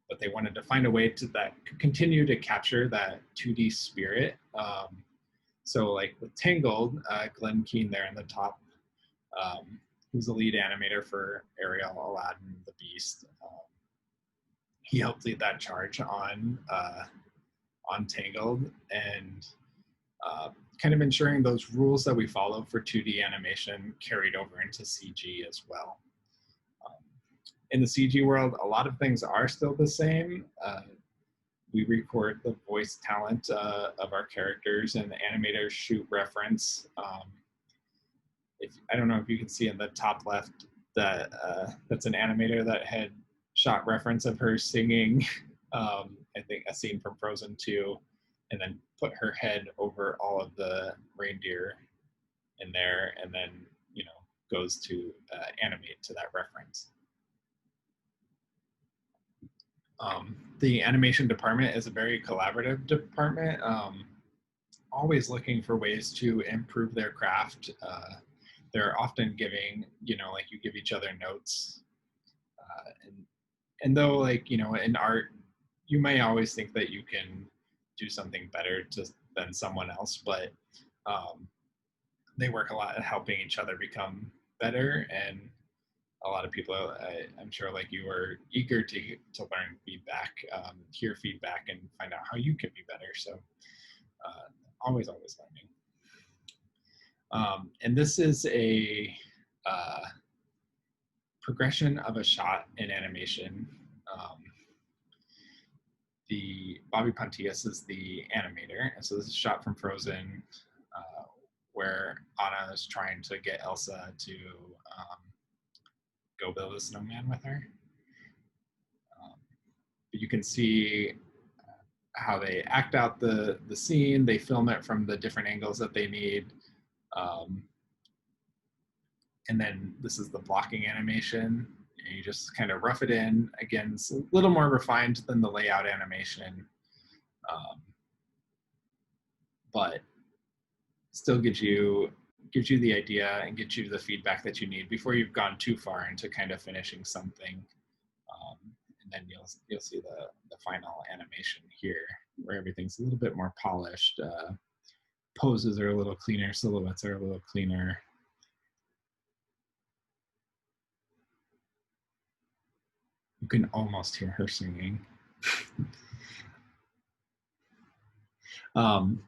but they wanted to find a way to continue to capture that 2D spirit. So like with Tangled, Glenn Keane there in the top, who's the lead animator for Ariel, Aladdin, The Beast. He helped lead that charge on Tangled, and kind of ensuring those rules that we follow for 2D animation carried over into CG as well. In the CG world, a lot of things are still the same. We record the voice talent of our characters, and the animators shoot reference. I don't know if you can see in the top left that that's an animator that had shot reference of her singing, I think a scene from Frozen 2, and then put her head over all of the reindeer in there, and then, you know, goes to animate to that reference. The animation department is a very collaborative department, always looking for ways to improve their craft. They're often giving, you know, like you give each other notes. And though, like, you know, in art, you may always think that you can do something better than someone else, but they work a lot at helping each other become better. And a lot of people, I'm sure, like you, are eager to learn feedback, hear feedback, and find out how you can be better. So always learning. And this is a progression of a shot in animation. The Bobby Pontius is the animator, and so this is a shot from Frozen, where Anna is trying to get Elsa to go build a snowman with her. But you can see how they act out the scene. They film it from the different angles that they need. And then this is the blocking animation. And you just kind of rough it in. Again, it's a little more refined than the layout animation, but still gives you the idea and gets you the feedback that you need before you've gone too far into kind of finishing something. And then you'll see the final animation here, where everything's a little bit more polished. Poses are a little cleaner, silhouettes are a little cleaner. You can almost hear her singing.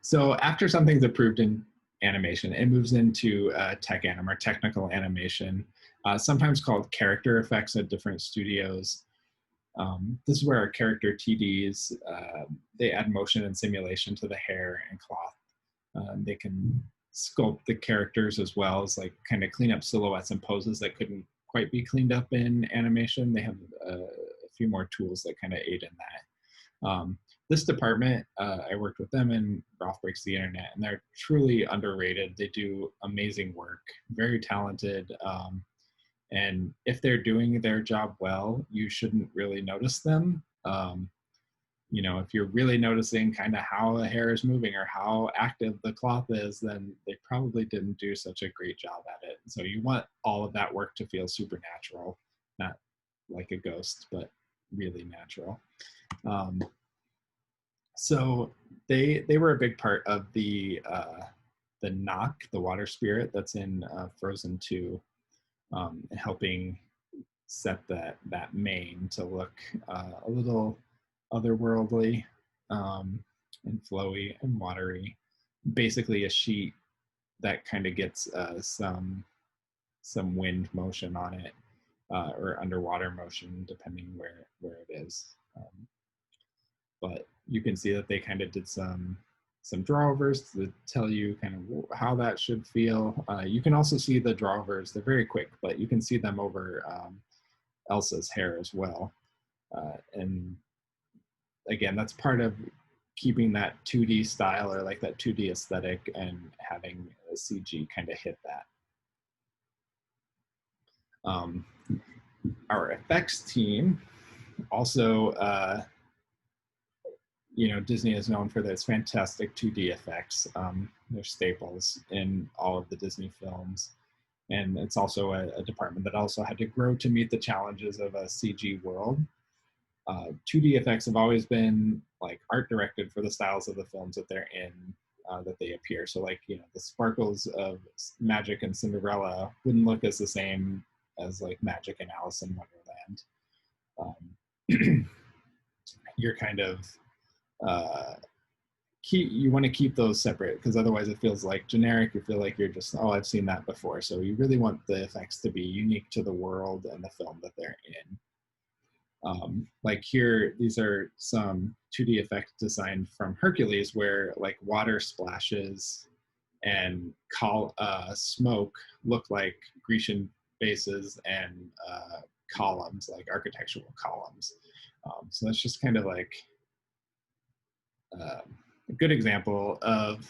So after something's approved in animation, it moves into tech anim, or technical animation, sometimes called character effects at different studios. This is where our character TDs, they add motion and simulation to the hair and cloth. They can sculpt the characters as well as like kind of clean up silhouettes and poses that couldn't quite be cleaned up in animation. They have a few more tools that kind of aid in that. This department, I worked with them in Rolf Breaks the Internet, and they're truly underrated. They do amazing work, very talented. And if they're doing their job well, you shouldn't really notice them. You know, if you're really noticing kind of how the hair is moving or how active the cloth is, then they probably didn't do such a great job at it. So you want all of that work to feel supernatural, not like a ghost, but really natural. So they were a big part of the Knock, the water spirit that's in Frozen 2, helping set that mane to look a little otherworldly, and flowy and watery. Basically a sheet that kind of gets some wind motion on it, or underwater motion, depending where it is. But you can see that they kind of did some drawovers to tell you kind of how that should feel. You can also see the drawovers. They're very quick, but you can see them over Elsa's hair as well. And again, that's part of keeping that 2D style, or like that 2D aesthetic, and having a CG kind of hit that. Our effects team also, you know, Disney is known for its fantastic 2D effects. They're staples in all of the Disney films. And it's also a department that also had to grow to meet the challenges of a CG world. 2D effects have always been like art directed for the styles of the films that they're in, that they appear. So like, you know, the sparkles of Magic and Cinderella wouldn't look as the same as like Magic and Alice in Wonderland. You're kind of, you want to keep those separate, because otherwise it feels like generic. You feel like you're just, oh, I've seen that before. So you really want the effects to be unique to the world and the film that they're in. Like here, these are some 2D effects designed from Hercules, where like water splashes and smoke look like Grecian bases and columns, like architectural columns. So that's just kind of like a good example of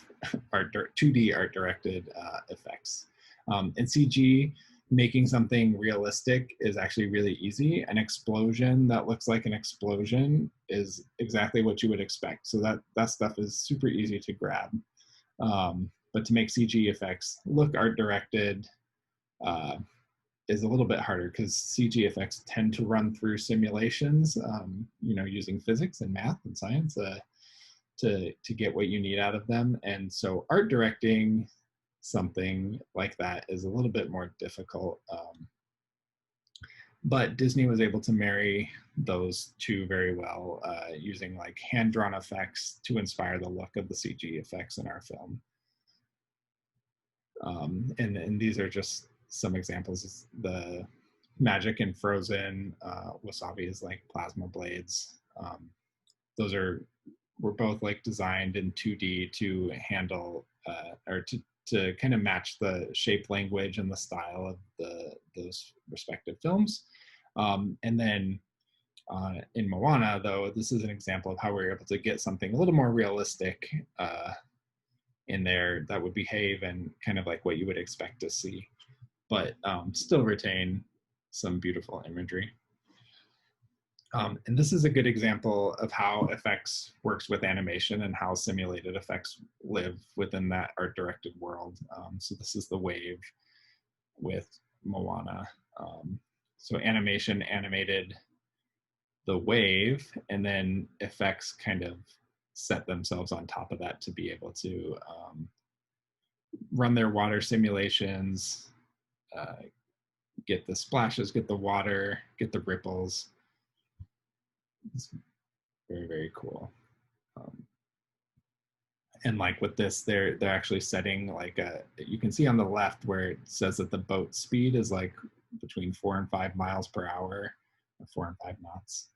2D art directed effects. In CG, making something realistic is actually really easy. An explosion that looks like an explosion is exactly what you would expect. So that stuff is super easy to grab. But to make CG effects look art directed is a little bit harder because CG effects tend to run through simulations, using physics and math and science to get what you need out of them. And so art directing something like that is a little bit more difficult. But Disney was able to marry those two very well, using like hand-drawn effects to inspire the look of the CG effects in our film. And these are just some examples. The magic in Frozen, wasabi is like plasma blades. Those were both like designed in 2D to handle or to kind of match the shape language and the style of those respective films. And then in Moana, though, this is an example of how we were able to get something a little more realistic in there that would behave and kind of like what you would expect to see, but still retain some beautiful imagery. And this is a good example of how effects works with animation and how simulated effects live within that art-directed world. So this is the wave with Moana. So animation animated the wave, and then effects kind of set themselves on top of that to be able to run their water simulations, get the splashes, get the water, get the ripples. It's very, very cool. And like with this, they're actually setting like you can see on the left where it says that the boat speed is like between 4 and 5 miles per hour, or 4 and 5 knots.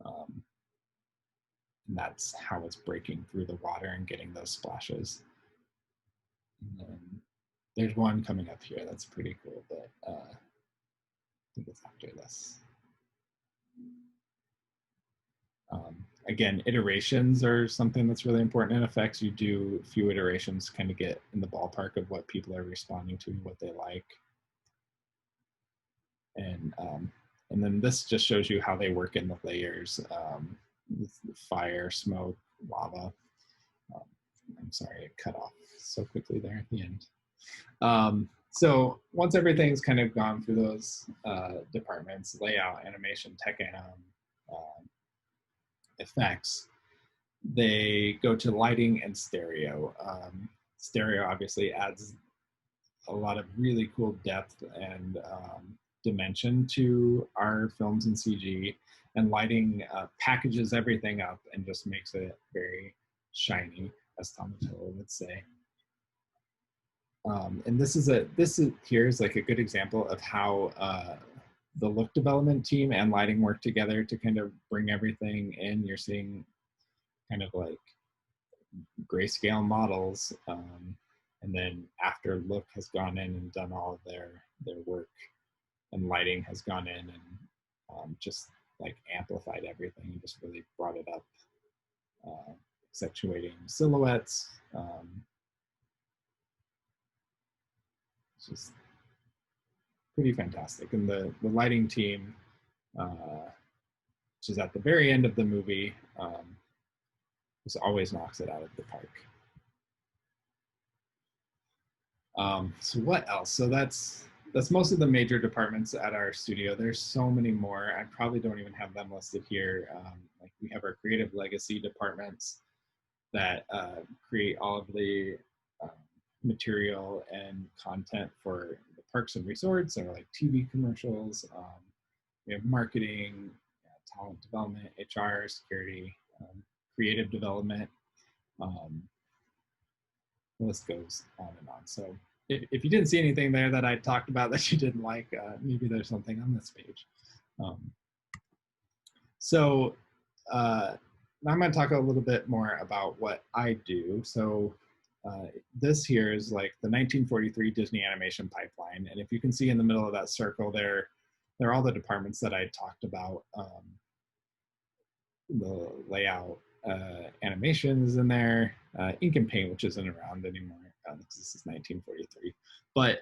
And that's how it's breaking through the water and getting those splashes. And then there's one coming up here that's pretty cool, but I think it's after this. Again, iterations are something that's really important in effects. You do a few iterations, kind of get in the ballpark of what people are responding to, what they like. And then this just shows you how they work in the layers, fire, smoke, lava. I'm sorry, it cut off so quickly there at the end. So once everything's kind of gone through those departments, layout, animation, tech anim, effects, they go to lighting and stereo. Stereo obviously adds a lot of really cool depth and dimension to our films in CG, and lighting packages everything up and just makes it very shiny, as Tomatillo would say. And here's like a good example of how the look development team and lighting work together to kind of bring everything in. You're seeing kind of like grayscale models, and then after look has gone in and done all of their work, and lighting has gone in and just like amplified everything and just really brought it up, accentuating silhouettes. Just pretty fantastic. And the lighting team, which is at the very end of the movie, just always knocks it out of the park. So what else? So that's most of the major departments at our studio. There's so many more. I probably don't even have them listed here. Like we have our creative legacy departments that create all of the material and content for the parks and resorts, or like TV commercials. We have marketing, talent development, HR, security, creative development. The list goes on and on. So if you didn't see anything there that I talked about that you didn't like, maybe there's something on this page. So now I'm going to talk a little bit more about what I do. So this here is like the 1943 Disney animation pipeline. And if you can see in the middle of that circle there, they're all the departments that I talked about. The layout, animation is in there, ink and paint, which isn't around anymore because this is 1943. But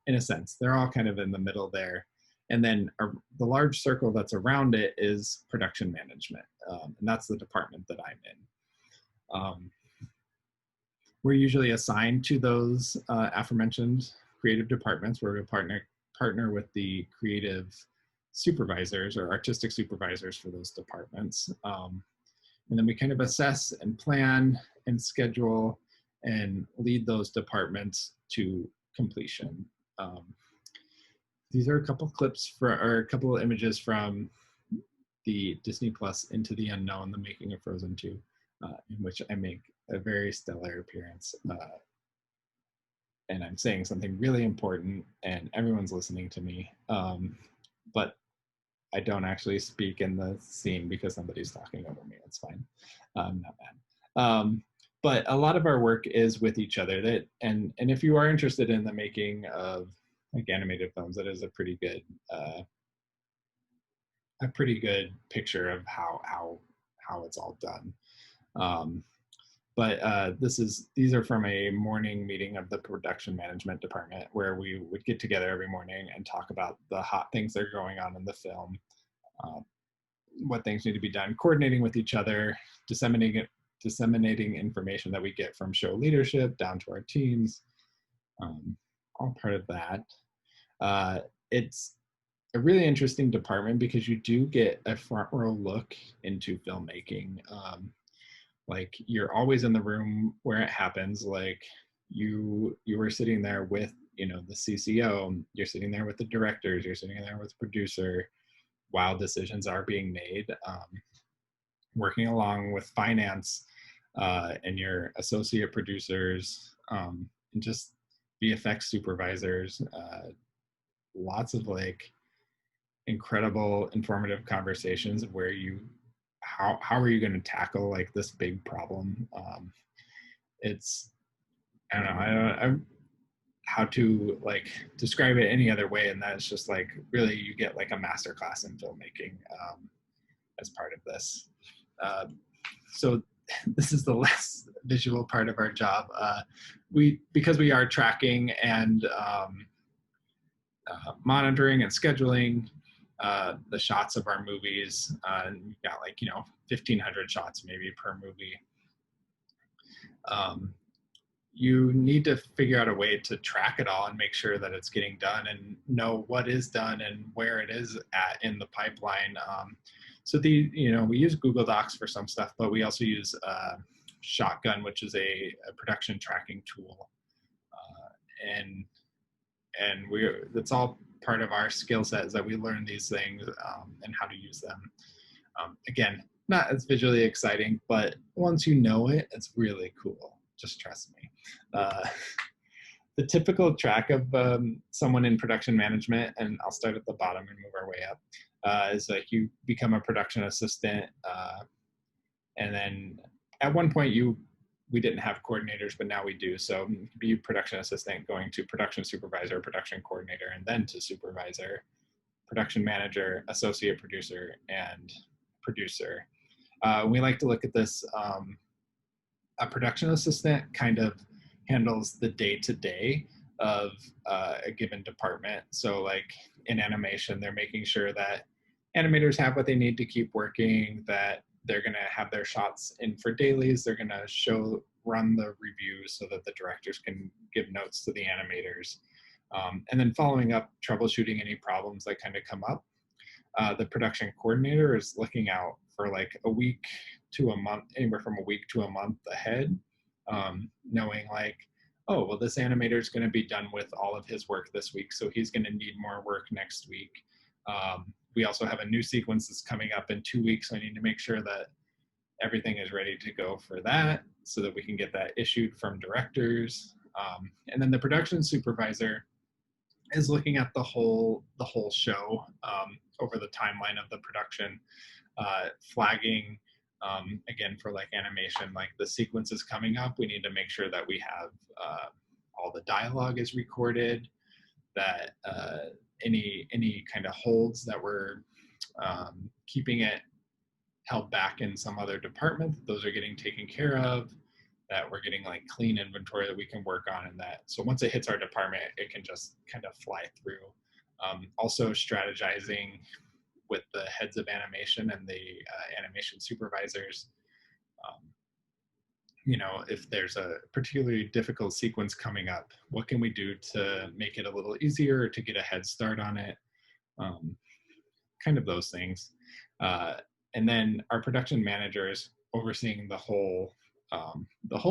in a sense, they're all kind of in the middle there. And then the large circle that's around it is production management, and that's the department that I'm in. We're usually assigned to those aforementioned creative departments where we partner with the creative supervisors or artistic supervisors for those departments. And then we kind of assess and plan and schedule and lead those departments to completion. These are a couple clips or a couple of images from the Disney Plus Into the Unknown, the making of Frozen 2, in which I make a very stellar appearance. And I'm saying something really important and everyone's listening to me. But I don't actually speak in the scene because somebody's talking over me. It's fine. I'm not mad. But a lot of our work is with each other. And if you are interested in the making of like animated films, that is a pretty good picture of how it's all done. But these are from a morning meeting of the production management department where we would get together every morning and talk about the hot things that are going on in the film, what things need to be done, coordinating with each other, disseminating information that we get from show leadership down to our teams, all part of that. It's a really interesting department because you do get a front row look into filmmaking. Like you're always in the room where it happens. Like you were sitting there with, the CCO, you're sitting there with the directors, you're sitting there with the producer while decisions are being made, working along with finance and your associate producers, and just VFX supervisors, lots of like incredible informative conversations where how are you going to tackle like this big problem. It's I don't know how to like describe it any other way, and that's just like really you get like a master class in filmmaking as part of this. So this is the less visual part of our job. Because we are tracking and monitoring and scheduling the shots of our movies. And we've got like 1,500 shots maybe per movie. You need to figure out a way to track it all and make sure that it's getting done and know what is done and where it is at in the pipeline. So we use Google Docs for some stuff, but we also use Shotgun, which is a production tracking tool, and that's all part of our skill set, is that we learn these things and how to use them. Again, not as visually exciting, but once you know it, it's really cool. Just trust me. The typical track of someone in production management, and I'll start at the bottom and move our way up, is like you become a production assistant, and then at one point we didn't have coordinators, but now we do. So be production assistant, going to production supervisor, production coordinator, and then to supervisor, production manager, associate producer, and producer. We like to look at this. A production assistant kind of handles the day-to-day of a given department. So like in animation, they're making sure that animators have what they need to keep working, that they're going to have their shots in for dailies, they're going to run the reviews so that the directors can give notes to the animators. And then following up, troubleshooting any problems that kind of come up. The production coordinator is looking out for like a week to a month, anywhere from a week to a month ahead, knowing like, oh, well, this animator is going to be done with all of his work this week, so he's going to need more work next week. We also have a new sequence that's coming up in 2 weeks, so I need to make sure that everything is ready to go for that so that we can get that issued from directors. And then the production supervisor is looking at the whole show over the timeline of the production, flagging, again, for like animation, like the sequence is coming up, we need to make sure that we have all the dialogue is recorded, that any kind of holds that we're keeping it held back in some other department. Those are getting taken care of, that we're getting like clean inventory that we can work on, and that so once it hits our department, it can just kind of fly through. Also strategizing with the heads of animation and the animation supervisors. Um, you know, if there's a particularly difficult sequence coming up, what can we do to make it a little easier, to get a head start on it? Kind of those things. And then our production managers overseeing the whole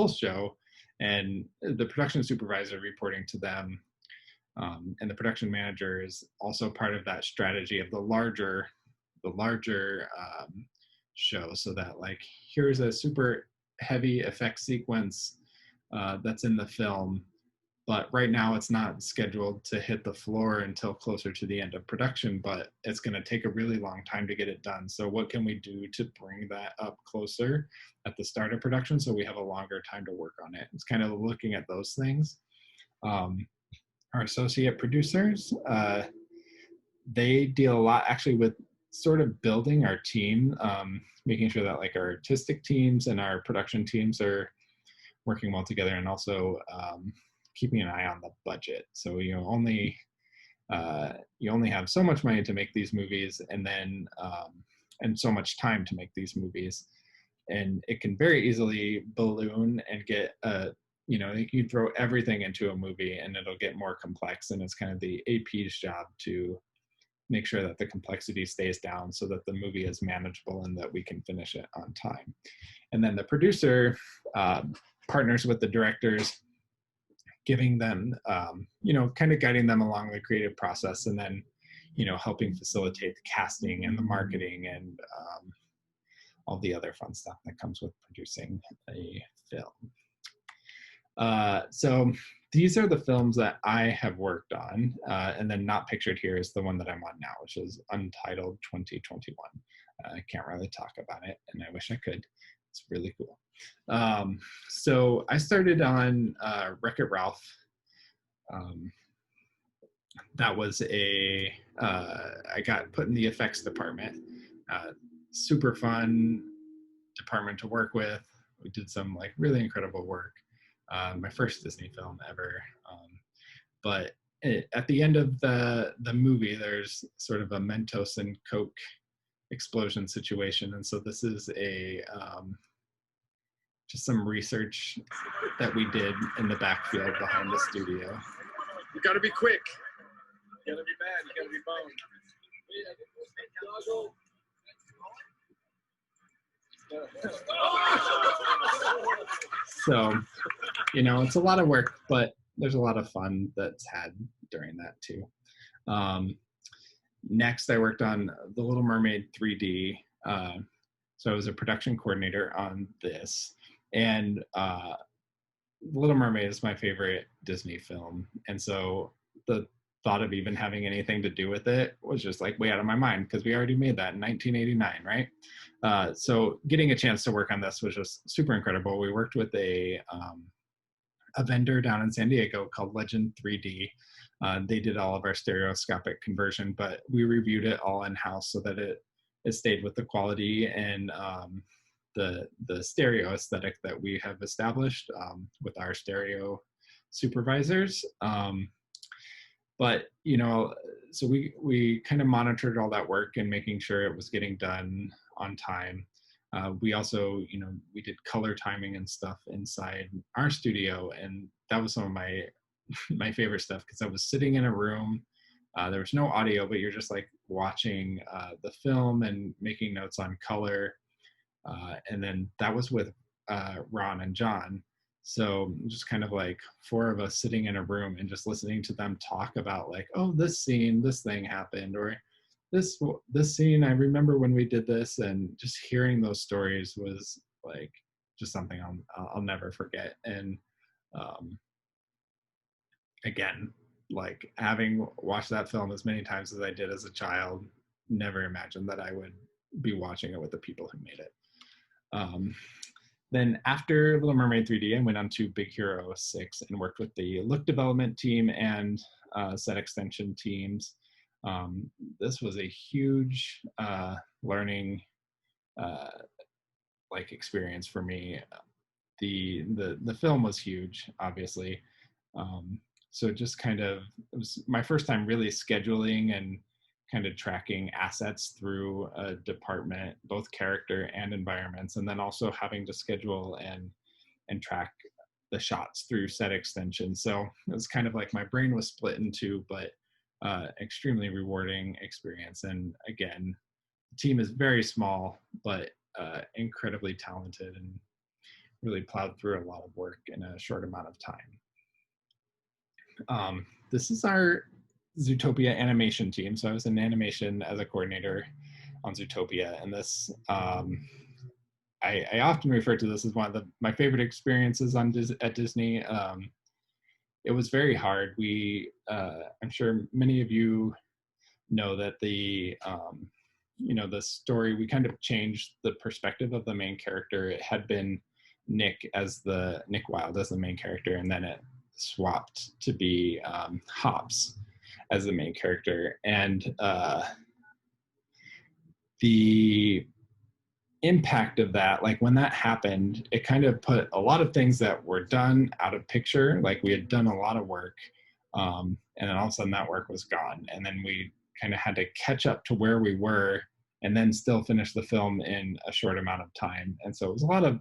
show, and the production supervisor reporting to them. And the production manager is also part of that strategy of the larger show, so that like here's a super heavy effect sequence that's in the film, but right now it's not scheduled to hit the floor until closer to the end of production, but it's going to take a really long time to get it done. So what can we do to bring that up closer at the start of production so we have a longer time to work on it? It's kind of looking at those things. Our associate producers, they deal a lot actually with sort of building our team, making sure that like our artistic teams and our production teams are working well together, and also keeping an eye on the budget. So you only have so much money to make these movies, and then and so much time to make these movies, and it can very easily balloon and get you throw everything into a movie and it'll get more complex, and it's kind of the AP's job to make sure that the complexity stays down so that the movie is manageable and that we can finish it on time. And then the producer partners with the directors, giving them, kind of guiding them along the creative process, and then, helping facilitate the casting and the marketing and all the other fun stuff that comes with producing a film. So these are the films that I have worked on, and then not pictured here is the one that I'm on now, which is Untitled 2021. I can't really talk about it, and I wish I could. It's really cool. So I started on Wreck-It Ralph. That was I got put in the effects department. Super fun department to work with. We did some like really incredible work. My first Disney film ever. But at the end of the movie, there's sort of a Mentos and Coke explosion situation. And so this is just some research that we did in the backfield behind the studio. You gotta be quick. You gotta be bad. You gotta be boned. So, it's a lot of work, but there's a lot of fun that's had during that too. Next, I worked on The Little Mermaid 3D. So I was a production coordinator on this. And The Little Mermaid is my favorite Disney film. And so the thought of even having anything to do with it was just like way out of my mind, because we already made that in 1989, right? So getting a chance to work on this was just super incredible. We worked with a vendor down in San Diego called Legend 3D. They did all of our stereoscopic conversion, but we reviewed it all in-house so that it stayed with the quality and the stereo aesthetic that we have established with our stereo supervisors. But, so we kind of monitored all that work and making sure it was getting done on time. We also, we did color timing and stuff inside our studio, and that was some of my my favorite stuff, because I was sitting in a room. There was no audio, but you're just like watching the film and making notes on color. And then that was with Ron and John. So just kind of like four of us sitting in a room and just listening to them talk about like, oh, this scene, this thing happened, or this scene, I remember when we did this, and just hearing those stories was like just something I'll never forget. And again, like having watched that film as many times as I did as a child, never imagined that I would be watching it with the people who made it. Then after Little Mermaid 3D, I went on to Big Hero 6 and worked with the look development team and set extension teams. This was a huge learning uh, like experience for me. The film was huge, obviously. Um, so just kind of, it was my first time really scheduling and kind of tracking assets through a department, both character and environments, and then also having to schedule and track the shots through set extension. So it was kind of like my brain was split in two, but extremely rewarding experience. And again, the team is very small, but incredibly talented and really plowed through a lot of work in a short amount of time. This is our Zootopia animation team. So I was in animation as a coordinator on Zootopia, and this I often refer to this as one of my favorite experiences at Disney. It was very hard. I'm sure many of you know that the story, we kind of changed the perspective of the main character. It had been Nick Wilde as the main character, and then it swapped to be Hobbs as the main character. And the impact of that, like when that happened, it kind of put a lot of things that were done out of picture. Like we had done a lot of work, and then all of a sudden that work was gone, and then we kind of had to catch up to where we were and then still finish the film in a short amount of time. And so it was a lot of,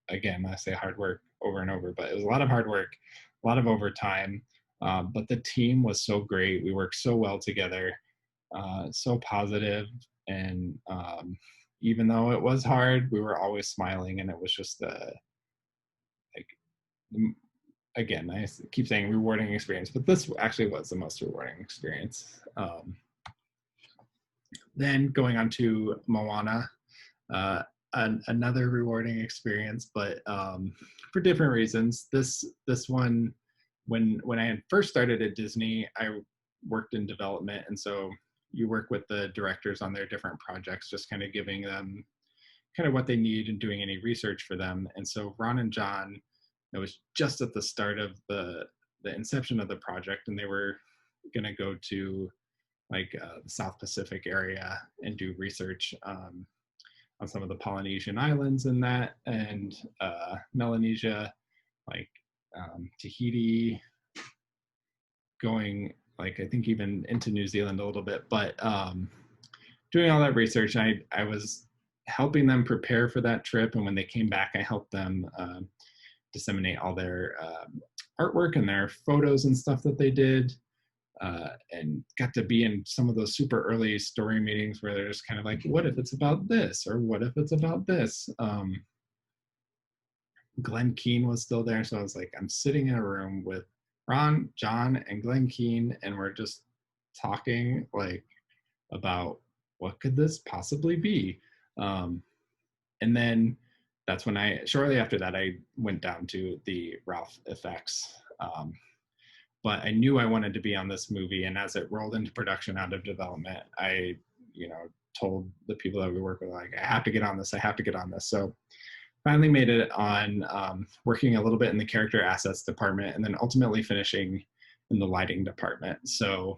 again, I say hard work over and over, but it was a lot of hard work, a lot of overtime. But the team was so great. We worked so well together, so positive, and even though it was hard, we were always smiling, and it was just like, again, I keep saying rewarding experience, but this actually was the most rewarding experience. Then going on to Moana, another rewarding experience, but for different reasons. This one, when I had first started at Disney, I worked in development, and so you work with the directors on their different projects, just kind of giving them kind of what they need and doing any research for them. And so Ron and John, it was just at the start of the inception of the project, and they were going to go to like the South Pacific area and do research on some of the Polynesian islands and that, and Melanesia, like Tahiti, going like I think even into New Zealand a little bit. But doing all that research, I was helping them prepare for that trip, and when they came back, I helped them disseminate all their artwork and their photos and stuff that they did. And got to be in some of those super early story meetings where they're just kind of like, what if it's about this? Or what if it's about this? Glenn Keane was still there. So I was like, I'm sitting in a room with Ron, John, and Glenn Keane, and we're just talking like about what could this possibly be? And then that's when shortly after that, I went down to the Ralph effects. But I knew I wanted to be on this movie, and as it rolled into production out of development, I, told the people that we work with, like, I have to get on this. I have to get on this. So finally made it on, working a little bit in the character assets department, and then ultimately finishing in the lighting department. So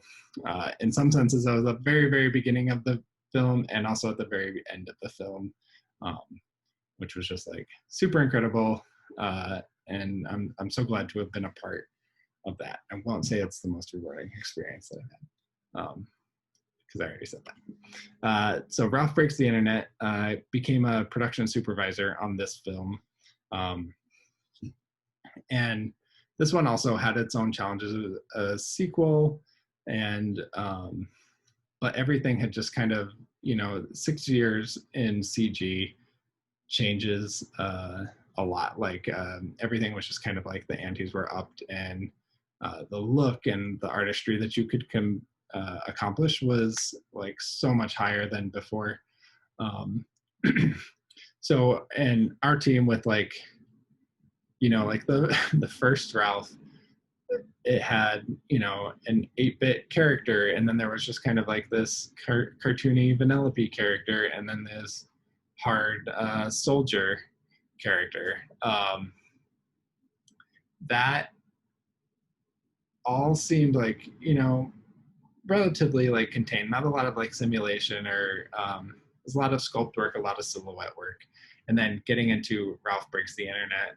in some senses, I was at the very, very beginning of the film and also at the very end of the film, which was just like super incredible. And I'm so glad to have been a part of that. I won't say it's the most rewarding experience that I've had, because I already said that. So Ralph Breaks the Internet, became a production supervisor on this film. And this one also had its own challenges with a sequel, and but everything had just kind of, 6 years in CG changes a lot. Like everything was just kind of like the antes were upped, and the look and the artistry that you could accomplish was like so much higher than before. So, and our team with like, like the first Ralph, it had, an 8-bit character, and then there was just kind of like this cartoony Vanellope character, and then this hard soldier character. That all seemed like, relatively like contained, not a lot of like simulation or there's a lot of sculpt work, a lot of silhouette work. And then getting into Ralph Breaks the Internet,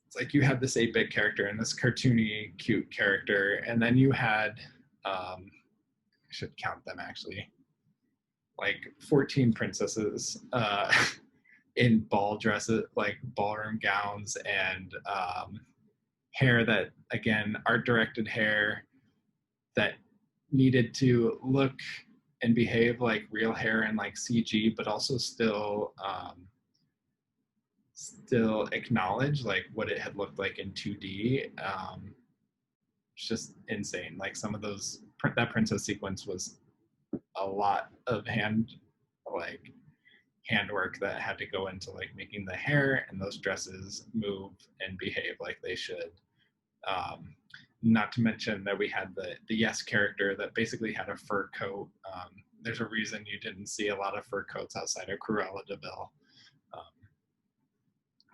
it's like you had this 8-bit character and this cartoony, cute character, and then you had, I should count them actually, like 14 princesses in ball dresses, like ballroom gowns, and hair that, again, art directed hair that needed to look and behave like real hair and like CG, but also still acknowledge like what it had looked like in 2D. It's just insane. Like some of those, that princess sequence was a lot of handwork that had to go into like making the hair and those dresses move and behave like they should. Not to mention that we had the Yes character that basically had a fur coat. There's a reason you didn't see a lot of fur coats outside of Cruella de Vil.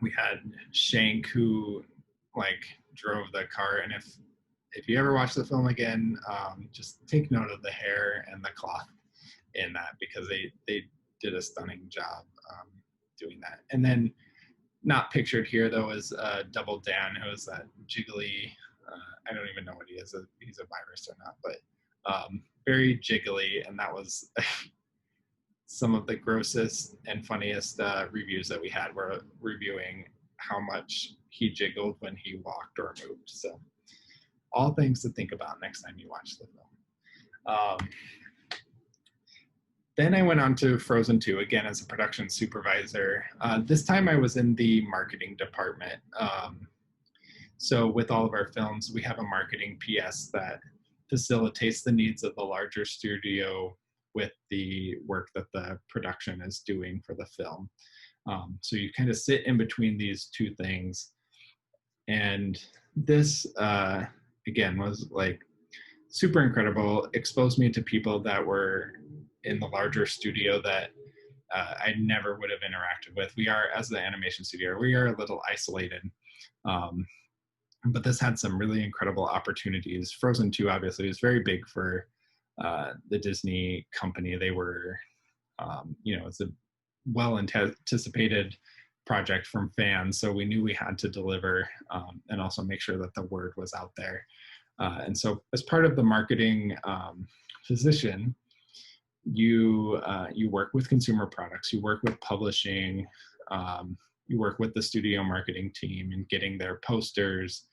We had Shank, who like drove the car, and if you ever watch the film again, just take note of the hair and the cloth in that, because they did a stunning job doing that. And then not pictured here though is Double Dan, who is that jiggly, I don't even know what he is, he's a virus or not, but very jiggly, and that was some of the grossest and funniest reviews that we had were reviewing how much he jiggled when he walked or moved. So all things to think about next time you watch the film. Then I went on to Frozen 2, again as a production supervisor. This time I was in the marketing department. So with all of our films, we have a marketing PS that facilitates the needs of the larger studio with the work that the production is doing for the film. So you kind of sit in between these two things. And this, again, was like super incredible, exposed me to people that were in the larger studio that I never would have interacted with. We are, as the animation studio, we are a little isolated. But this had some really incredible opportunities. Frozen 2 obviously was very big for the Disney company. They were, it's a well anticipated project from fans, so we knew we had to deliver and also make sure that the word was out there. And so as part of the marketing position, you work with consumer products, you work with publishing, you work with the studio marketing team and getting their posters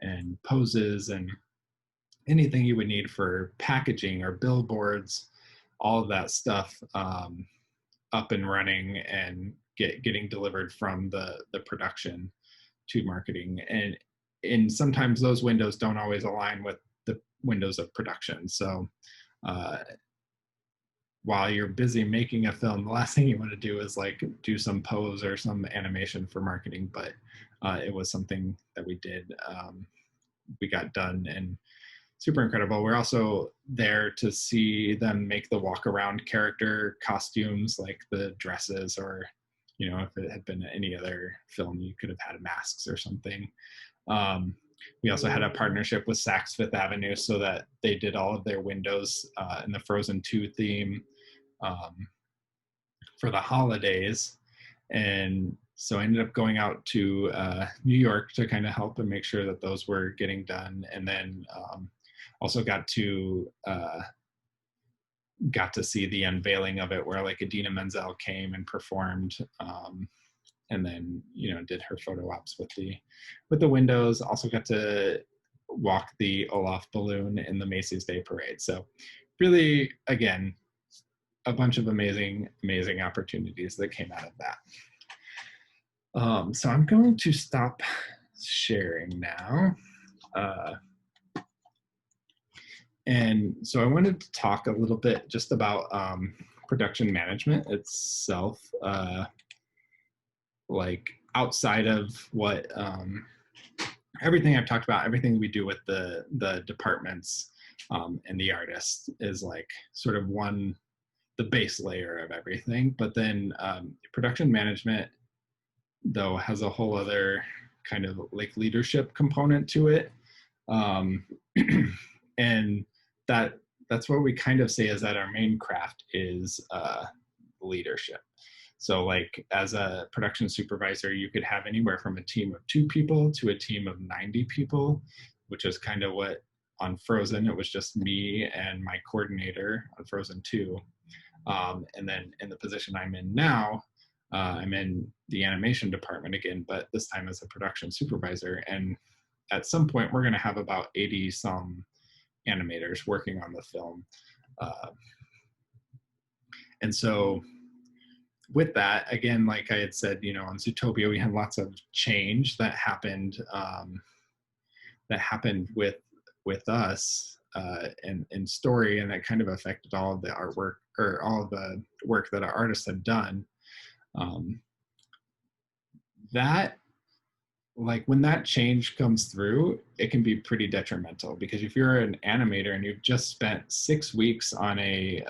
and poses and anything you would need for packaging or billboards, all of that stuff up and running and getting delivered from the production to marketing. And sometimes those windows don't always align with the windows of production. So while you're busy making a film, the last thing you want to do is like do some pose or some animation for marketing, but it was something that we did. We got done and super incredible. We're also there to see them make the walk around character costumes, like the dresses, or, if it had been any other film, you could have had masks or something. We also had a partnership with Saks Fifth Avenue so that they did all of their windows in the Frozen 2 theme for the holidays. And so I ended up going out to New York to kind of help and make sure that those were getting done. And then also got to see the unveiling of it, where like Idina Menzel came and performed, and then did her photo ops with the windows. Also got to walk the Olaf balloon in the Macy's Day Parade. So really, again, a bunch of amazing opportunities that came out of that. So I'm going to stop sharing now. And so I wanted to talk a little bit just about production management itself, like outside of what everything I've talked about, everything we do with the departments and the artists is like sort of the base layer of everything. But then production management, though, has a whole other kind of like leadership component to it. And that that's what we kind of say is that our main craft is leadership. So like as a production supervisor, you could have anywhere from a team of 2 people to a team of 90 people, which is kind of what on Frozen, it was just me and my coordinator on Frozen 2. And then in the position I'm in now, I'm in the animation department again, but this time as a production supervisor. And at some point, we're going to have about 80 some animators working on the film. And so with that, again, like I had said, you know, on Zootopia, we had lots of change that happened with us in story, and that kind of affected all of the artwork or all of the work that our artists had done. That like when that change comes through, it can be pretty detrimental, because if you're an animator and you've just spent 6 weeks on a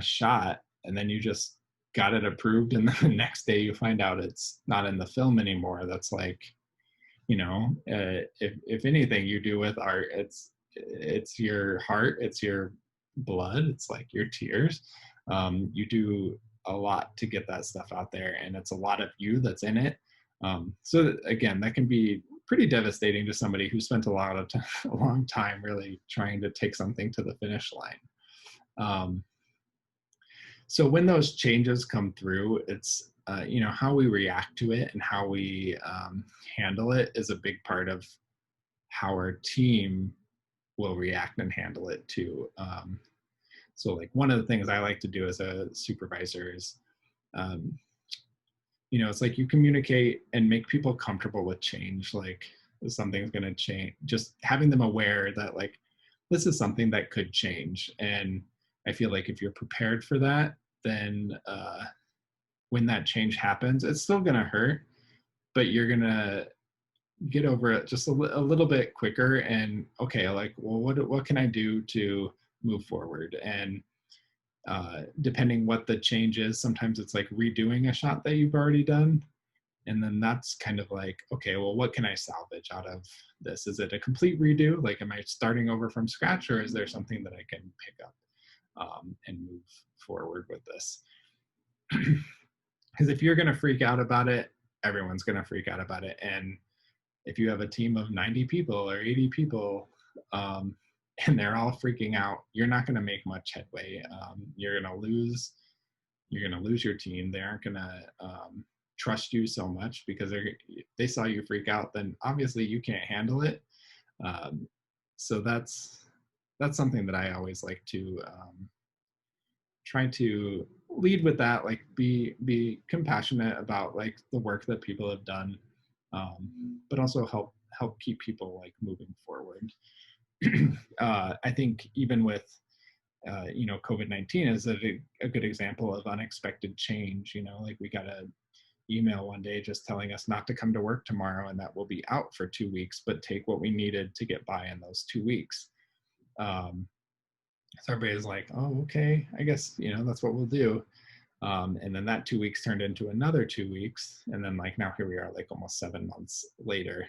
shot, and then you just got it approved, and the next day you find out it's not in the film anymore, that's like, you know, if anything you do with art, it's your heart, it's your blood, it's like your tears. You do a lot to get that stuff out there, and it's a lot of you that's in it. So again, that can be pretty devastating to somebody who spent a long time really trying to take something to the finish line. So when those changes come through, it's you know, how we react to it and how we handle it is a big part of how our team will react and handle it too. So like one of the things I like to do as a supervisor is, you know, it's like you communicate and make people comfortable with change. Like if something's going to change, just having them aware that like this is something that could change. And I feel like if you're prepared for that, then when that change happens, it's still going to hurt, but you're going to get over it just a little bit quicker. And okay, like, well, what can I do to move forward? And depending what the change is, sometimes it's like redoing a shot that you've already done. And then that's kind of like, okay, well, what can I salvage out of this? Is it a complete redo? Like, am I starting over from scratch, or is there something that I can pick up and move forward with this? Because if you're going to freak out about it, everyone's going to freak out about it. And if you have a team of 90 people or 80 people, and they're all freaking out, you're not going to make much headway. You're going to lose your team. They aren't going to trust you so much, because they saw you freak out, then obviously you can't handle it. So that's something that I always like to try to lead with, that like be compassionate about like the work that people have done, but also help keep people like moving forward. I think even with you know, COVID-19 is a good example of unexpected change. You know, like we got a email one day just telling us not to come to work tomorrow, and that we'll be out for 2 weeks, but take what we needed to get by in those 2 weeks. So everybody's like, oh, okay, I guess, you know, that's what we'll do. And then that 2 weeks turned into another 2 weeks. And then like now here we are, like almost 7 months later.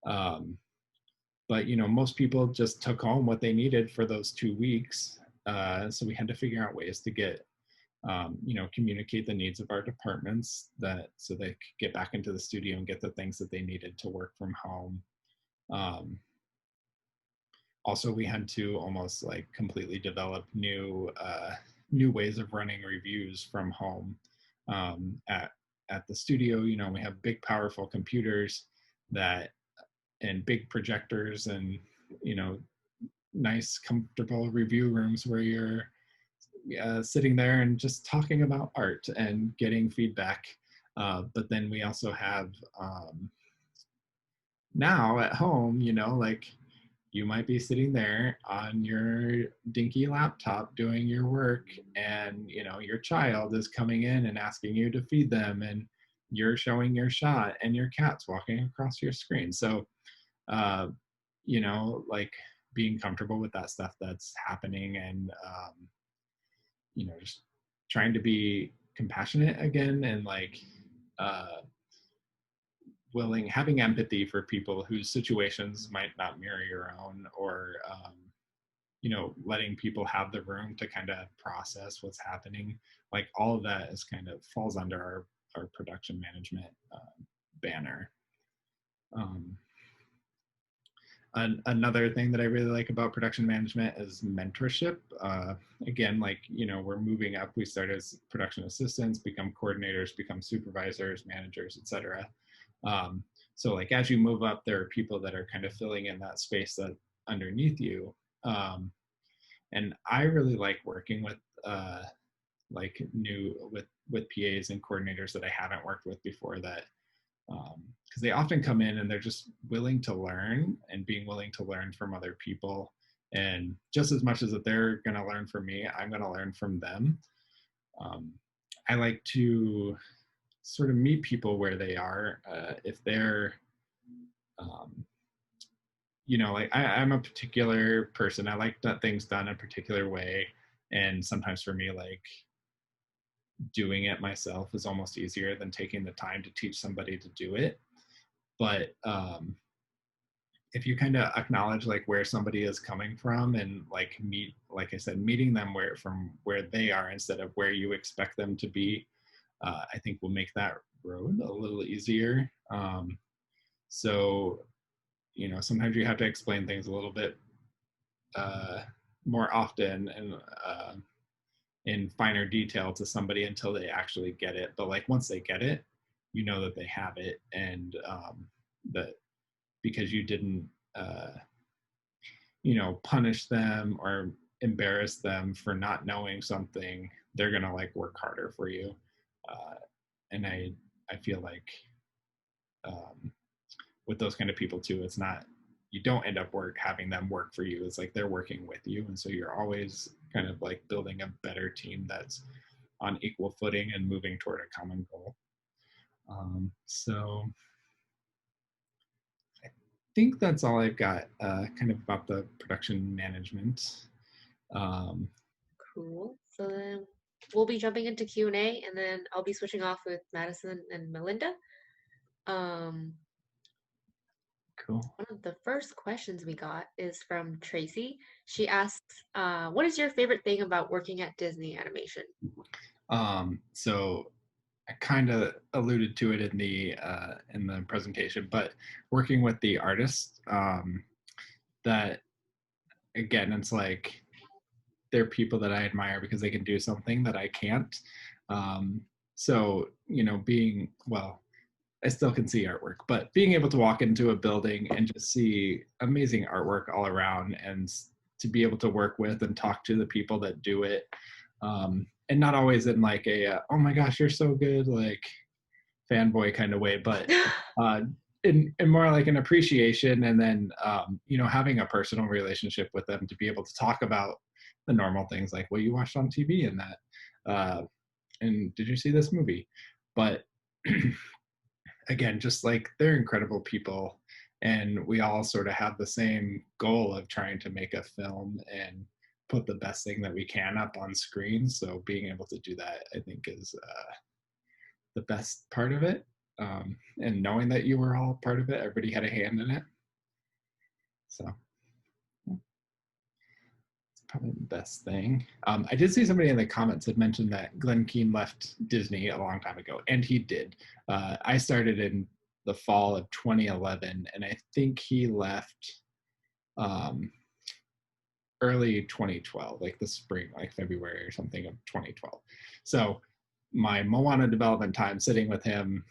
But, you know, most people just took home what they needed for those 2 weeks. So we had to figure out ways to get, you know, communicate the needs of our departments, that so they could get back into the studio and get the things that they needed to work from home. Also, we had to almost like completely develop new ways of running reviews from home. At the studio, you know, we have big, powerful computers and big projectors, and, you know, nice, comfortable review rooms where you're sitting there and just talking about art and getting feedback. But then we also have now at home, you know, like you might be sitting there on your dinky laptop doing your work, and, you know, your child is coming in and asking you to feed them, and you're showing your shot, and your cat's walking across your screen. So, you know, like being comfortable with that stuff that's happening, and, you know, just trying to be compassionate again, and like having empathy for people whose situations might not mirror your own, or letting people have the room to kind of process what's happening. Like all of that is kind of falls under our production management banner. Um, Another thing that I really like about production management is mentorship. Again, like, we're moving up. We start as production assistants, become coordinators, become supervisors, managers, etc. So like as you move up, there are people that are kind of filling in that space that underneath you. And I really like working with like with PAs and coordinators that I haven't worked with before, that because they often come in and they're just willing to learn and being willing to learn from other people. And just as much as that they're going to learn from me, I'm going to learn from them. I like to sort of meet people where they are. If they're, like I'm a particular person. I like that things done a particular way. And sometimes for me, like doing it myself is almost easier than taking the time to teach somebody to do it. But if you kind of acknowledge like where somebody is coming from and like like I said, meeting them from where they are instead of where you expect them to be, I think will make that road a little easier. So, sometimes you have to explain things a little bit more often and in finer detail to somebody until they actually get it. But like once they get it, that they have it, and that because you didn't punish them or embarrass them for not knowing something, they're gonna like work harder for you. And I feel like with those kind of people too, it's not, you don't end up having them work for you. It's like they're working with you, and so you're always kind of like building a better team that's on equal footing and moving toward a common goal. So I think that's all I've got kind of about the production management. Cool. So then we'll be jumping into Q&A, and then I'll be switching off with Madison and Melinda. Cool. One of the first questions we got is from Tracy. She asks, what is your favorite thing about working at Disney Animation? So I kind of alluded to it in the presentation, but working with the artists, that again, it's like they're people that I admire because they can do something that I can't. So I still can see artwork, but being able to walk into a building and just see amazing artwork all around, and to be able to work with and talk to the people that do it, and not always in like a oh my gosh you're so good like fanboy kind of way, but in more like an appreciation, and then having a personal relationship with them to be able to talk about the normal things like what you watched on TV and that, and did you see this movie? But again, just like they're incredible people, and we all sort of have the same goal of trying to make a film and put the best thing that we can up on screen. So being able to do that, I think, is the best part of it. And knowing that you were all part of it, everybody had a hand in it. So it's probably the best thing. I did see somebody in the comments had mentioned that Glenn Keane left Disney a long time ago, and he did. I started in the fall of 2011, and I think he left early 2012, like the spring, like February or something of 2012. So my Moana development time sitting with him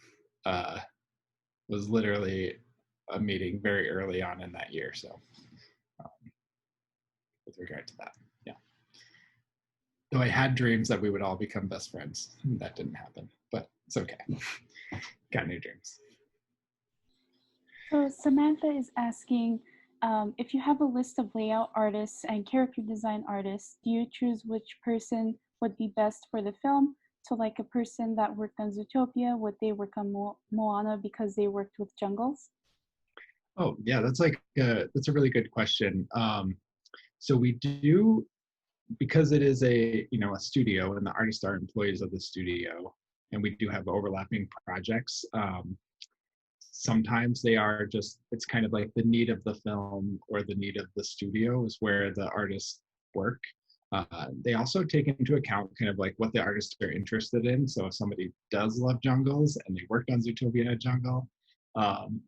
was literally a meeting very early on in that year. So with regard to that, yeah. Though I had dreams that we would all become best friends. That didn't happen, but it's okay. Got new dreams. So Samantha is asking, if you have a list of layout artists and character design artists, do you choose which person would be best for the film? So like a person that worked on Zootopia, would they work on Moana because they worked with jungles? Oh yeah, that's a really good question. So we do, because it is a studio and the artists are employees of the studio, and we do have overlapping projects. Sometimes they are just, it's kind of like the need of the film or the need of the studio is where the artist work. They also take into account kind of like what the artists are interested in. So if somebody does love jungles and they worked on Zootopia in a jungle, um,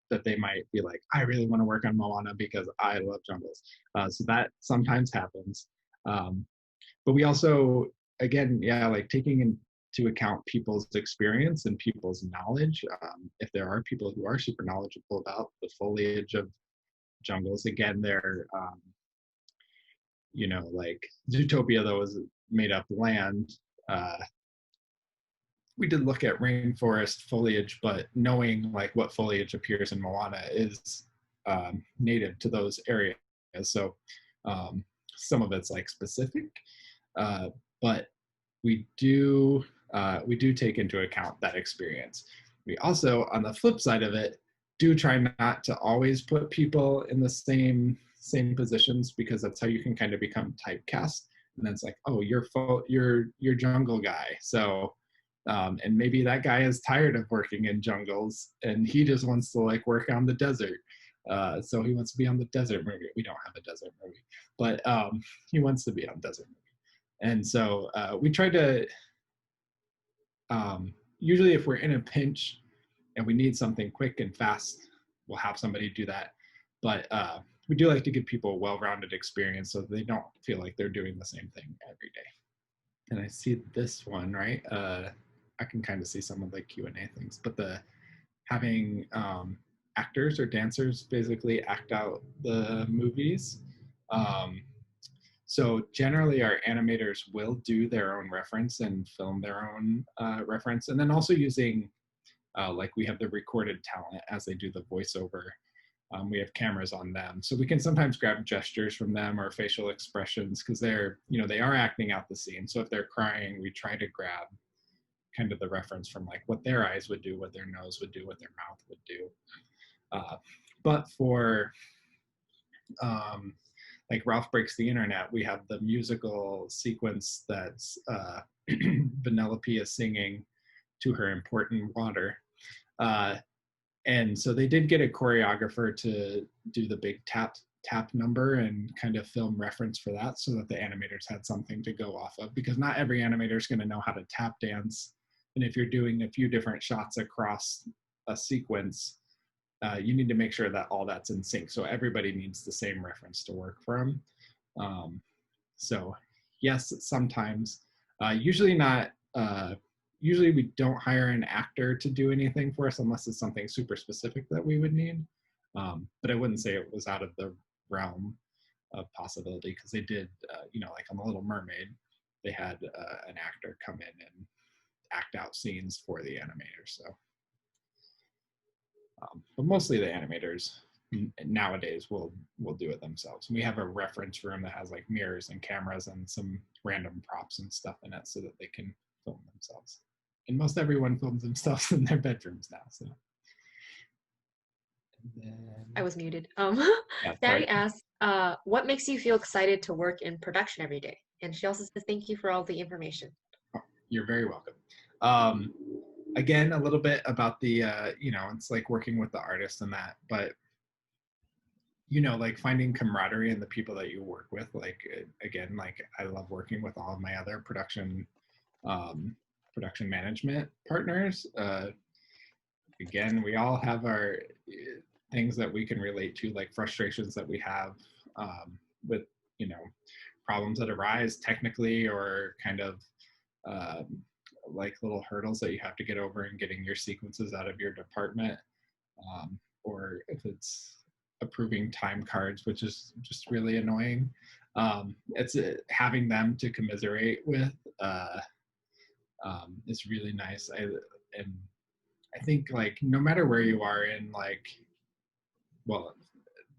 that they might be like, I really want to work on Moana because I love jungles. So that sometimes happens. But we also, again, yeah, like taking into account people's experience and people's knowledge. If there are people who are super knowledgeable about the foliage of jungles, again, they're like Zootopia, though, is made up land. We did look at rainforest foliage, but knowing like what foliage appears in Moana is native to those areas. So some of it's like specific, but we do take into account that experience. We also, on the flip side of it, do try not to always put people in the same positions, because that's how you can kind of become typecast. And then it's like, oh, you're jungle guy. So, and maybe that guy is tired of working in jungles and he just wants to like work on the desert. So he wants to be on the desert movie. We don't have a desert movie, but he wants to be on desert movie. And so we try to, usually if we're in a pinch and we need something quick and fast, we'll have somebody do that. But we do like to give people a well-rounded experience so they don't feel like they're doing the same thing every day. And I see this one, right? I can kind of see some of the Q&A things, but having actors or dancers basically act out the movies. So generally our animators will do their own reference and film their own reference, and then also using, like we have the recorded talent as they do the voiceover. We have cameras on them, so we can sometimes grab gestures from them or facial expressions, because they're, they are acting out the scene. So if they're crying, we try to grab kind of the reference from like what their eyes would do, what their nose would do, what their mouth would do. But for like Ralph Breaks the Internet, we have the musical sequence that's Vanellope is singing to her important water. And so they did get a choreographer to do the big tap number and kind of film reference for that, so that the animators had something to go off of, because not every animator is going to know how to tap dance. And if you're doing a few different shots across a sequence, you need to make sure that all that's in sync. So everybody needs the same reference to work from. So yes, sometimes, usually not, usually we don't hire an actor to do anything for us unless it's something super specific that we would need. But I wouldn't say it was out of the realm of possibility, because they did, like on The Little Mermaid, they had an actor come in and act out scenes for the animators. So, but mostly the animators nowadays will do it themselves. We have a reference room that has like mirrors and cameras and some random props and stuff in it so that they can film themselves. And most everyone films themselves in their bedrooms now. So. I was muted. Yeah, Daddy asked, what makes you feel excited to work in production every day? And she also says, thank you for all the information. Oh, you're very welcome. Again, a little bit about the, it's like working with the artist and that, but, like finding camaraderie in the people that you work with. Like, again, like I love working with all of my other production management partners. Again, we all have our things that we can relate to, like frustrations that we have with, problems that arise technically, or kind of like little hurdles that you have to get over in getting your sequences out of your department, or if it's approving time cards, which is just really annoying. It's having them to commiserate with is really nice. And I think like no matter where you are in like, well,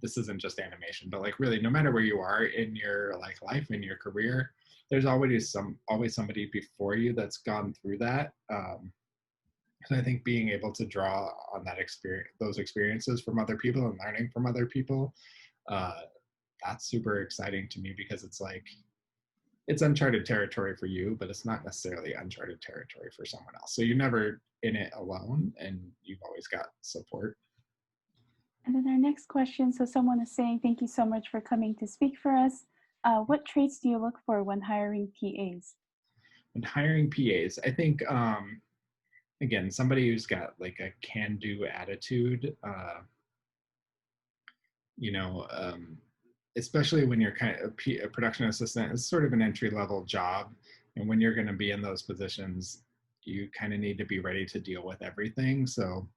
this isn't just animation, but like really no matter where you are in your like life, in your career, there's always somebody before you that's gone through that. So I think being able to draw on that experience, those experiences from other people and learning from other people, that's super exciting to me, because it's like, it's uncharted territory for you, but it's not necessarily uncharted territory for someone else. So you're never in it alone, and you've always got support. And then our next question, so someone is saying, thank you so much for coming to speak for us. What traits do you look for when hiring PAs? When hiring PAs, I think again, somebody who's got like a can-do attitude, you know, especially when you're kind of a production assistant, it's sort of an entry-level job. And when you're going to be in those positions, you kind of need to be ready to deal with everything. So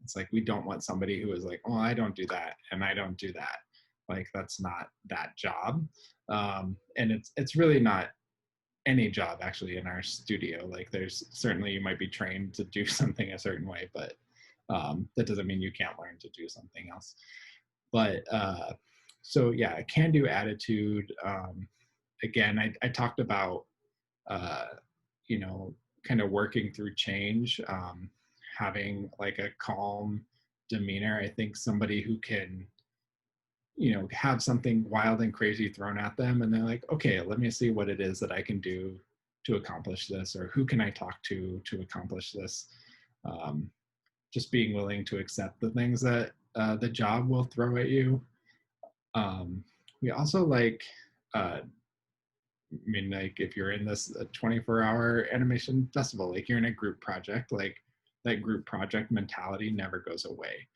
it's like, we don't want somebody who is like, oh, I don't do that and I don't do that. Like, that's not that job. And it's really not any job actually in our studio. Like, there's certainly, you might be trained to do something a certain way, but that doesn't mean you can't learn to do something else. But so yeah, a can-do attitude. Again, I talked about you know, kind of working through change, having like a calm demeanor. I think somebody who can, you know, have something wild and crazy thrown at them and they're like, okay, let me see what it is that I can do to accomplish this, or who can I talk to accomplish this. Just being willing to accept the things that the job will throw at you. We also like, I mean, like, if you're in this 24-hour animation festival, like, you're in a group project, like, that group project mentality never goes away.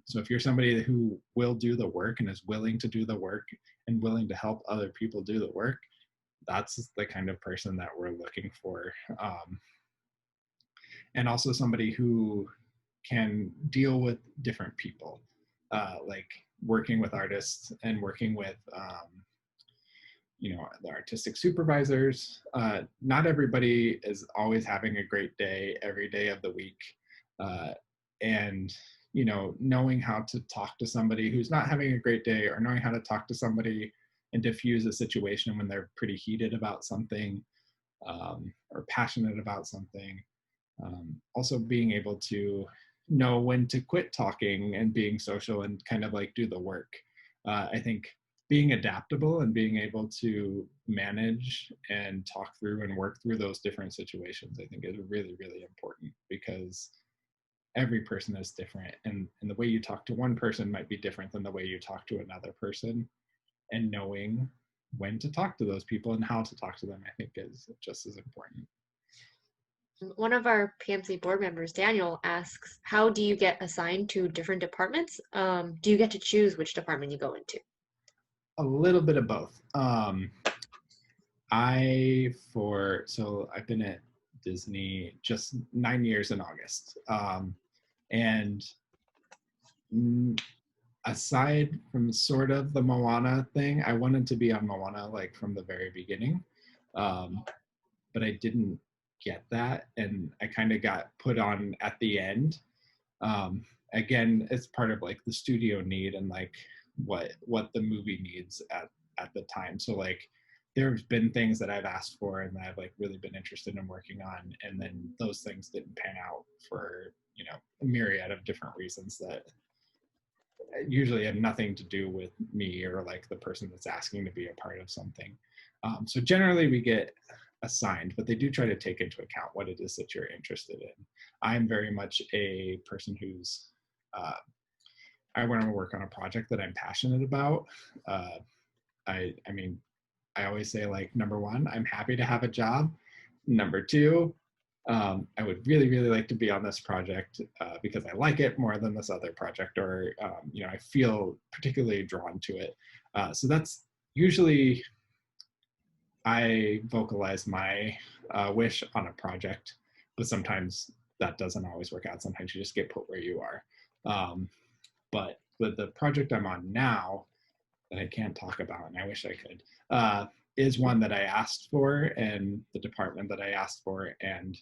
So if you're somebody who will do the work and is willing to do the work and willing to help other people do the work, that's the kind of person that we're looking for. And also somebody who can deal with different people, like working with artists and working with you know, the artistic supervisors. Not everybody is always having a great day every day of the week. And, you know, knowing how to talk to somebody who's not having a great day, or knowing how to talk to somebody and diffuse a situation when they're pretty heated about something, or passionate about something. Also being able to know when to quit talking and being social and kind of like do the work. I think being adaptable and being able to manage and talk through and work through those different situations, I think, is really, really important, because every person is different, and the way you talk to one person might be different than the way you talk to another person. And knowing when to talk to those people and how to talk to them, I think, is just as important. One of our PMC board members, Daniel, asks, how do you get assigned to different departments? Do you get to choose which department you go into? A little bit of both. So I've been at Disney just 9 years in August. And aside from sort of the Moana thing, I wanted to be on Moana like from the very beginning. But I didn't get that, and I kind of got put on at the end. Again, it's part of like the studio need and like what the movie needs at the time. So like, there's been things that I've asked for and that I've like really been interested in working on, and then those things didn't pan out for, you know, a myriad of different reasons that usually have nothing to do with me or like the person that's asking to be a part of something. So generally we get assigned, but they do try to take into account what it is that you're interested in. I'm very much a person who's, I want to work on a project that I'm passionate about. I mean, I always say, like, number one, I'm happy to have a job. Number two, I would really, really like to be on this project because I like it more than this other project, or, you know, I feel particularly drawn to it. So that's usually, I vocalize my wish on a project, but sometimes that doesn't always work out. Sometimes you just get put where you are. But with the project I'm on now, that I can't talk about, and I wish I could, is one that I asked for, and the department that I asked for, and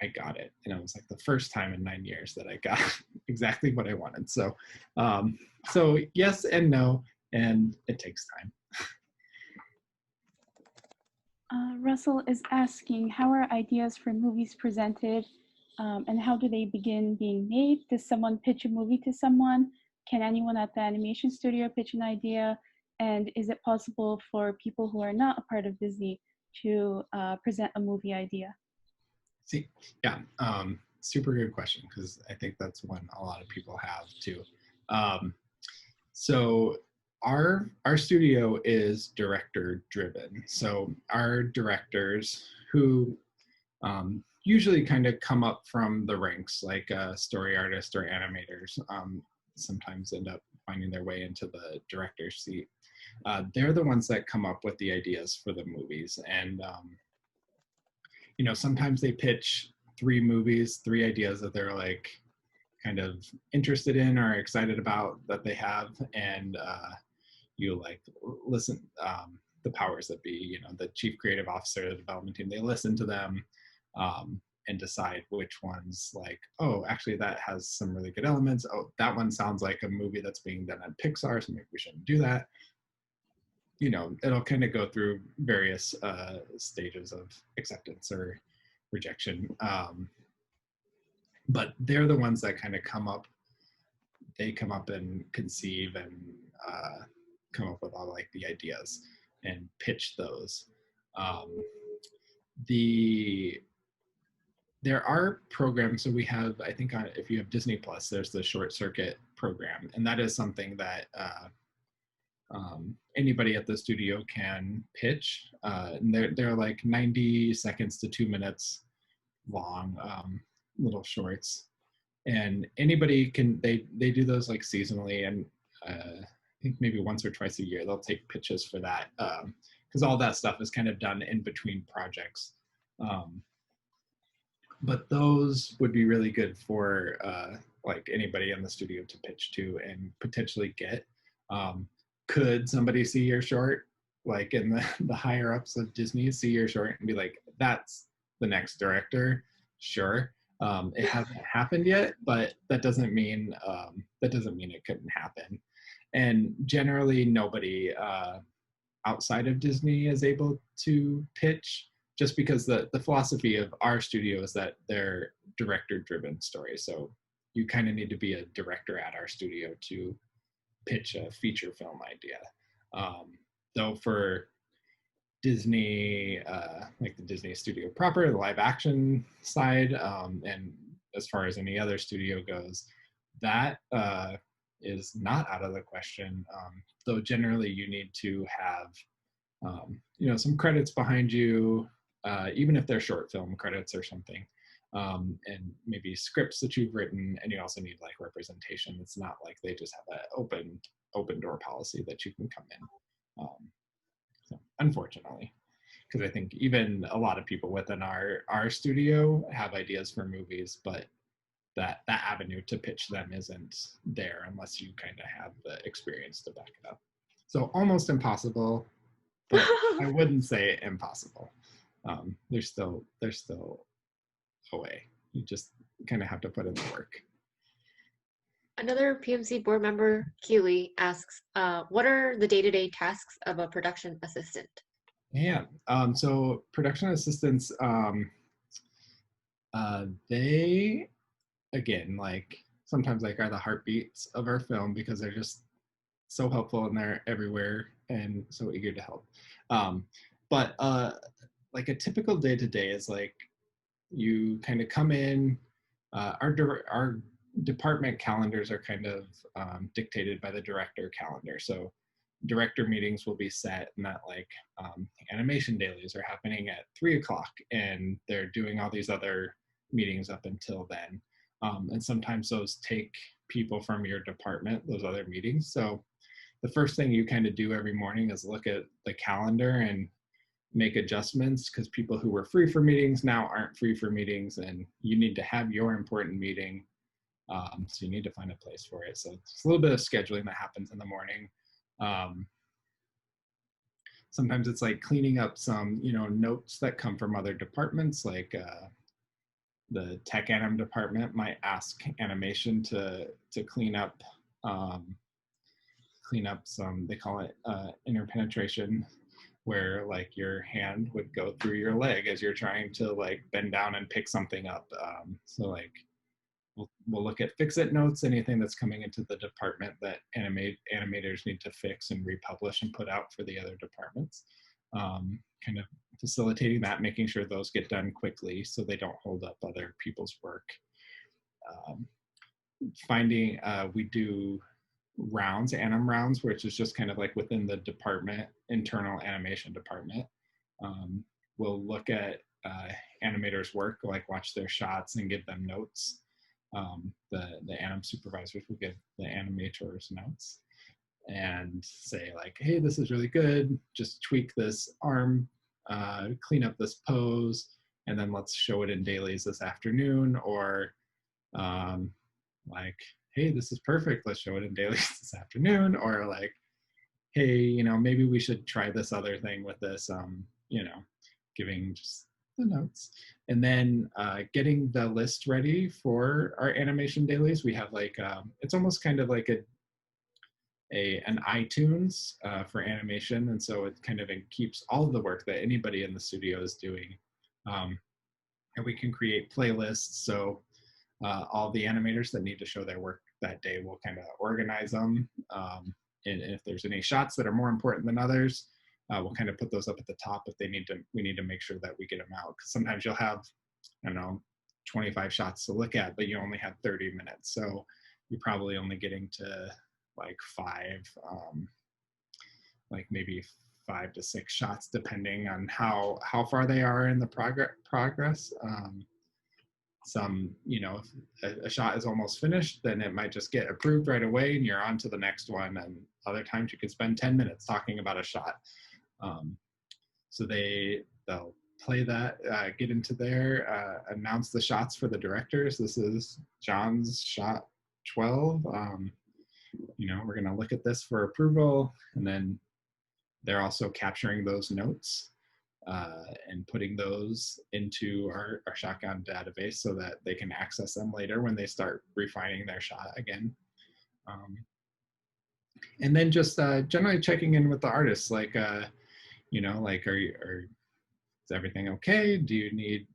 I got it. And it was like the first time in 9 years that I got exactly what I wanted. So, so yes and no, and it takes time. Russell is asking, how are ideas for movies presented, and how do they begin being made? Does someone pitch a movie to someone? Can anyone at the animation studio pitch an idea? And is it possible for people who are not a part of Disney to present a movie idea? See, yeah, super good question, because I think that's one a lot of people have too. So our studio is director driven. So our directors who usually kind of come up from the ranks, like story artists or animators, sometimes end up finding their way into the director's seat. They're the ones that come up with the ideas for the movies. And, sometimes they pitch 3 movies, 3 ideas that they're like kind of interested in or excited about that they have. And you like listen, the powers that be, the chief creative officer, the development team, they listen to them and decide which ones, like, oh, actually that has some really good elements. Oh, that one sounds like a movie that's being done at Pixar, so maybe we shouldn't do that. It'll kind of go through various stages of acceptance or rejection. But they're the ones that kind of come up and conceive and come up with all like the ideas and pitch those. There are programs, so we have, I think if you have Disney Plus, there's the Short Circuit program, and that is something that anybody at the studio can pitch. And they're like 90 seconds to 2 minutes long, little shorts. And anybody can, they do those like seasonally, and I think maybe once or twice a year they'll take pitches for that, because all that stuff is kind of done in between projects. But those would be really good for like anybody in the studio to pitch to and potentially get. Could somebody see your short, like in the higher ups of Disney, see your short and be like, that's the next director? Sure. It hasn't happened yet, but that doesn't mean it couldn't happen. And generally nobody outside of Disney is able to pitch, just because the philosophy of our studio is that they're director-driven stories. So you kind of need to be a director at our studio to pitch a feature film idea. Though for Disney, like the Disney studio proper, the live action side, and as far as any other studio goes, that is not out of the question. Though generally you need to have some credits behind you, even if they're short film credits or something, and maybe scripts that you've written, and you also need like representation. It's not like they just have an open door policy that you can come in. So unfortunately, because I think even a lot of people within our studio have ideas for movies, but that avenue to pitch them isn't there unless you kind of have the experience to back it up. So almost impossible, but I wouldn't say impossible. There's still a way. You just kind of have to put in the work. Another PMC board member, Keely, asks, what are the day-to-day tasks of a production assistant? Yeah, so production assistants, they, again, like sometimes like are the heartbeats of our film because they're just so helpful and they're everywhere and so eager to help. But like a typical day-to-day is like you kind of come in, our department calendars are kind of dictated by the director calendar. So director meetings will be set, and that like animation dailies are happening at 3:00, and they're doing all these other meetings up until then. And sometimes those take people from your department, those other meetings. So the first thing you kind of do every morning is look at the calendar and make adjustments, because people who were free for meetings now aren't free for meetings, and you need to have your important meeting. So you need to find a place for it. So it's a little bit of scheduling that happens in the morning. Sometimes it's like cleaning up some, notes that come from other departments, like the tech anim department might ask animation to clean up some, they call it interpenetration, where like your hand would go through your leg as you're trying to like bend down and pick something up. So like we'll look at fix-it notes, anything that's coming into the department that animators need to fix and republish and put out for the other departments. Kind of facilitating that, making sure those get done quickly so they don't hold up other people's work. We do rounds, anim rounds, which is just kind of like within the department, internal animation department. We'll look at animators' work, like watch their shots and give them notes. The anim supervisors will give the animators notes and say like, hey, this is really good, just tweak this arm, clean up this pose, and then let's show it in dailies this afternoon. Or like, hey, this is perfect, let's show it in dailies this afternoon. Or like, hey, you know, maybe we should try this other thing with this, you know, giving just the notes. And then getting the list ready for our animation dailies. We have like, it's almost kind of like an iTunes for animation. And so it kind of keeps all of the work that anybody in the studio is doing. And we can create playlists. So all the animators that need to show their work that day, will kind of organize them. And if there's any shots that are more important than others, we'll kind of put those up at the top. If we need to make sure that we get them out. Because sometimes you'll have, I don't know, 25 shots to look at, but you only have 30 minutes. So you're probably only getting to like maybe 5 to 6 shots, depending on how far they are in the progress. Some, you know, if a shot is almost finished, then it might just get approved right away and you're on to the next one. And other times you could spend 10 minutes talking about a shot. So they'll play that, get into there, announce the shots for the directors. This is John's shot 12. You know, we're gonna look at this for approval. And then they're also capturing those notes and putting those into our shotgun database so that they can access them later when they start refining their shot again. And then just generally checking in with the artists, like, you know, like, is everything okay? Do you need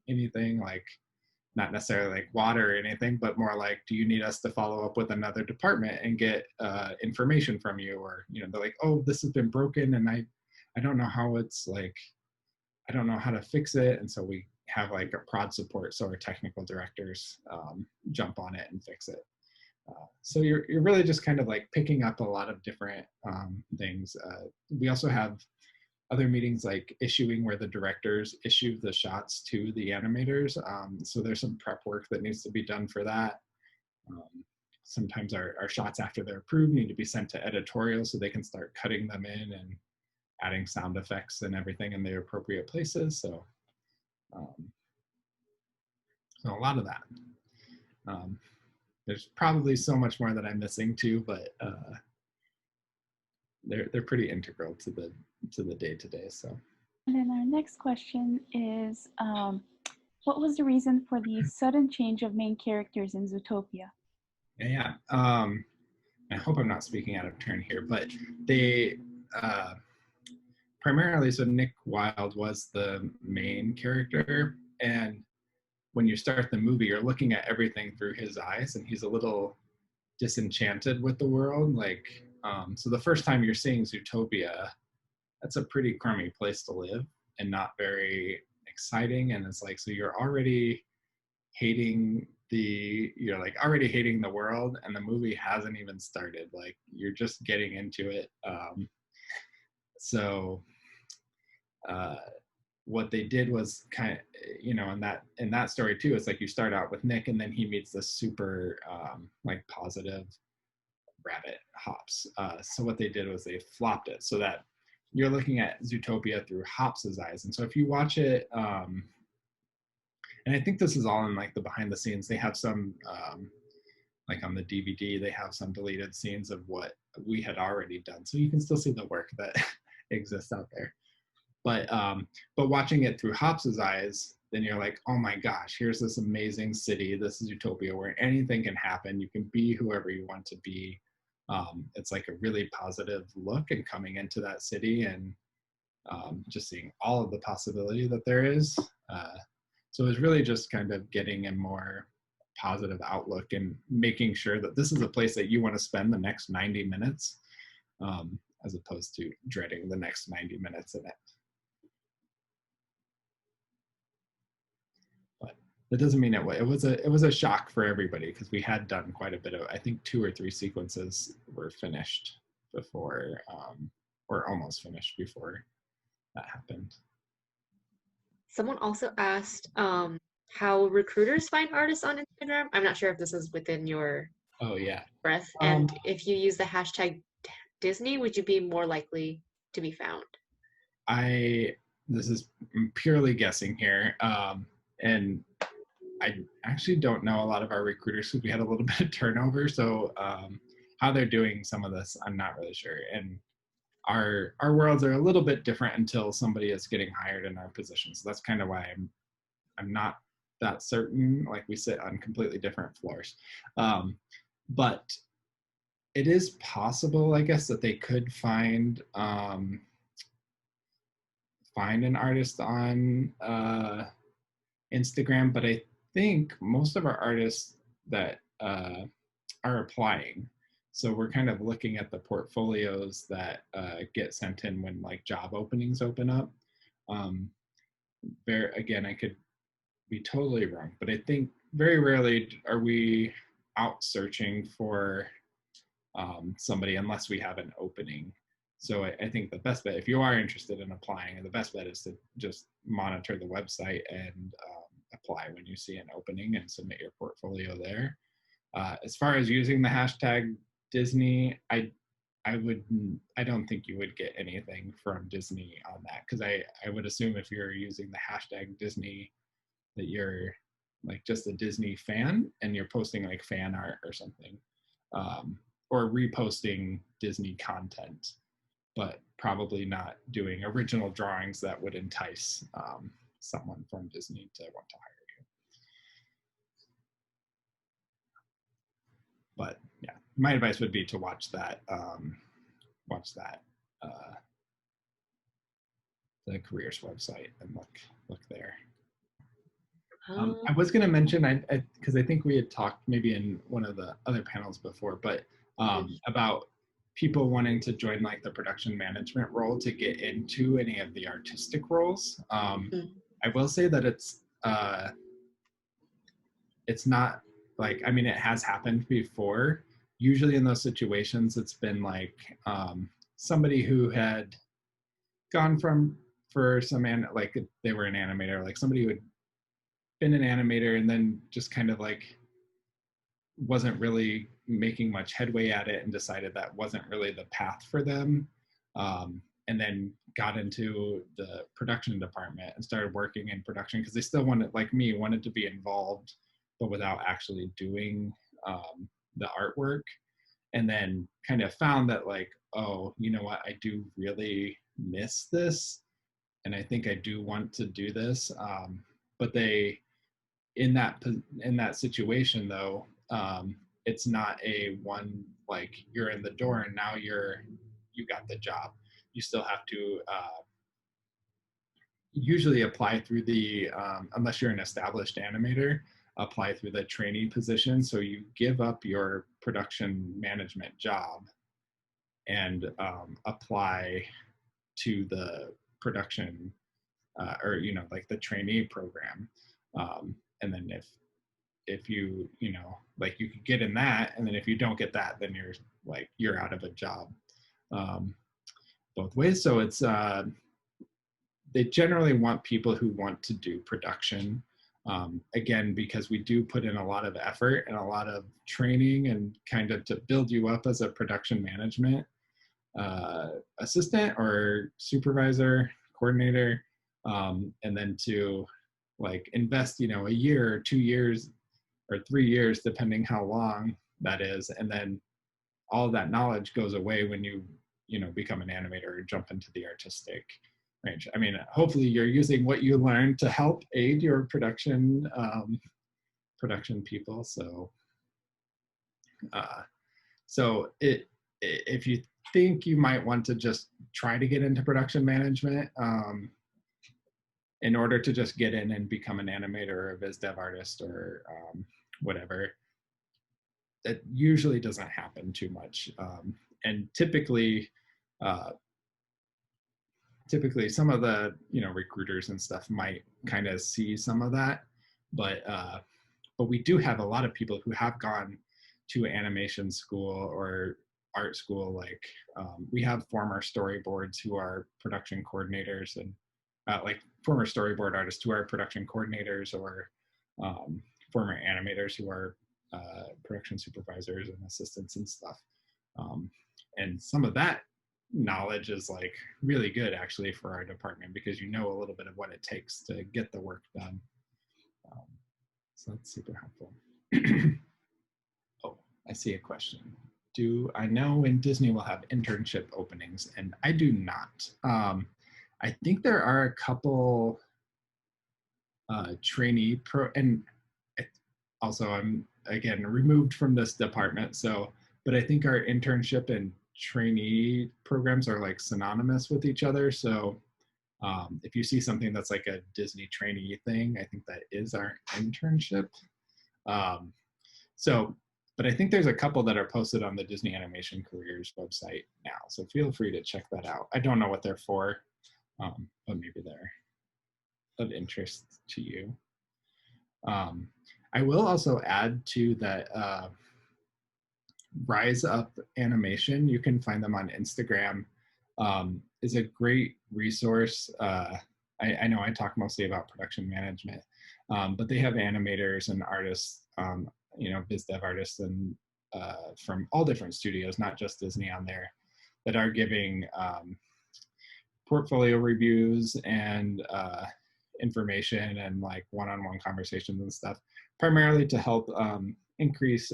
anything, like, not necessarily like water or anything, but more like, do you need us to follow up with another department and get information from you? Or, you know, they're like, oh, this has been broken and I don't know how it's like, I don't know how to fix it. And so we have like a prod support. So our technical directors jump on it and fix it. So you're really just kind of like picking up a lot of different things. We also have other meetings like issuing, where the directors issue the shots to the animators. So there's some prep work that needs to be done for that. Sometimes our shots, after they're approved, need to be sent to editorial so they can start cutting them in and adding sound effects and everything in the appropriate places. So, so a lot of that. There's probably so much more that I'm missing too, but they're pretty integral to the day-to-day. So. And then our next question is, what was the reason for the sudden change of main characters in Zootopia? Yeah. I hope I'm not speaking out of turn here, but they primarily, so Nick Wilde was the main character, and when you start the movie, you're looking at everything through his eyes, and he's a little disenchanted with the world. Like, so the first time you're seeing Zootopia, that's a pretty crummy place to live and not very exciting. And it's like, so you're already hating already hating the world, and the movie hasn't even started. Like, you're just getting into it. So what they did was kind of, you know, in that story too, it's like you start out with Nick and then he meets this super like positive rabbit, Hops. So what they did was they flopped it so that you're looking at Zootopia through Hops's eyes. And so if you watch it, and I think this is all in like the behind the scenes, they have some like on the DVD, they have some deleted scenes of what we had already done. So you can still see the work that exists out there. But watching it through Hops's eyes, then you're like, oh my gosh, here's this amazing city. This is Utopia where anything can happen. You can be whoever you want to be. It's like a really positive look, and coming into that city and just seeing all of the possibility that there is. So it was really just kind of getting a more positive outlook and making sure that this is a place that you want to spend the next 90 minutes, as opposed to dreading the next 90 minutes in it. But that doesn't mean it was a shock for everybody because we had done quite a bit of, I think 2 or 3 sequences were finished before, or almost finished before that happened. Someone also asked how recruiters find artists on Instagram. I'm not sure if this is within your Oh yeah. breath. And if you use the hashtag Disney, would you be more likely to be found? This is purely guessing here, and I actually don't know a lot of our recruiters because we had a little bit of turnover. So how they're doing some of this, I'm not really sure. And our worlds are a little bit different until somebody is getting hired in our position. So that's kind of why I'm not that certain. Like we sit on completely different floors, but it is possible, I guess, that they could find an artist on Instagram, but I think most of our artists that are applying. So we're kind of looking at the portfolios that get sent in when like job openings open up. There again, I could be totally wrong, but I think very rarely are we out searching for somebody unless we have an opening. So I think the best bet, if you are interested in applying, the best bet is to just monitor the website and apply when you see an opening and submit your portfolio there. As far as using the hashtag Disney, I don't think you would get anything from Disney on that, because I would assume if you're using the hashtag Disney that you're like just a Disney fan and you're posting like fan art or something, or reposting Disney content, but probably not doing original drawings that would entice someone from Disney to want to hire you. But yeah, my advice would be to watch that the careers website and look there. I was going to mention, because I think we had talked maybe in one of the other panels before, but about people wanting to join like the production management role to get into any of the artistic roles. I will say that it's not like, I mean, it has happened before. Usually in those situations, it's been like somebody who had gone for some, like they were an animator, like somebody who had been an animator and then just kind of like wasn't really making much headway at it and decided that wasn't really the path for them, and then got into the production department and started working in production because they still wanted, like me, wanted to be involved but without actually doing the artwork, and then kind of found that like, oh, you know what, I do really miss this and I think I do want to do this, but they in that situation though, it's not a one like you're in the door and now you got the job. You still have to usually apply through the unless you're an established animator, apply through the trainee position. So you give up your production management job and apply to the production or like the trainee program, and then if you like you could get in that, and then if you don't get that, then you're out of a job, both ways. So it's they generally want people who want to do production, again, because we do put in a lot of effort and a lot of training and kind of to build you up as a production management assistant or supervisor, coordinator, and then to like invest a year or 2 years or 3 years, depending how long that is, and then all of that knowledge goes away when you become an animator or jump into the artistic range. I mean, hopefully you're using what you learned to help aid your production people. So if you think you might want to just try to get into production management in order to just get in and become an animator or a biz dev artist or whatever, that usually doesn't happen too much. And typically some of the recruiters and stuff might kind of see some of that but we do have a lot of people who have gone to animation school or art school. Like we have former storyboards who are production coordinators, and like former storyboard artists who are production coordinators, or former animators who are production supervisors and assistants and stuff. And some of that knowledge is like really good actually for our department, because you know a little bit of what it takes to get the work done. So that's super helpful. Oh, I see a question. Do I know when Disney will have internship openings? And I do not. I think there are a couple trainee and also I'm again removed from this department, so but I think our internship and trainee programs are like synonymous with each other. So if you see something that's like a Disney trainee thing, I think that is our internship. But I think there's a couple that are posted on the Disney Animation Careers website now, so feel free to check that out. I don't know what they're for, but maybe they're of interest to you. I will also add to that Rise Up Animation, you can find them on Instagram, is a great resource. I know I talk mostly about production management, but they have animators and artists, biz dev artists and from all different studios, not just Disney, on there, that are giving portfolio reviews and information and like one-on-one conversations and stuff, primarily to help increase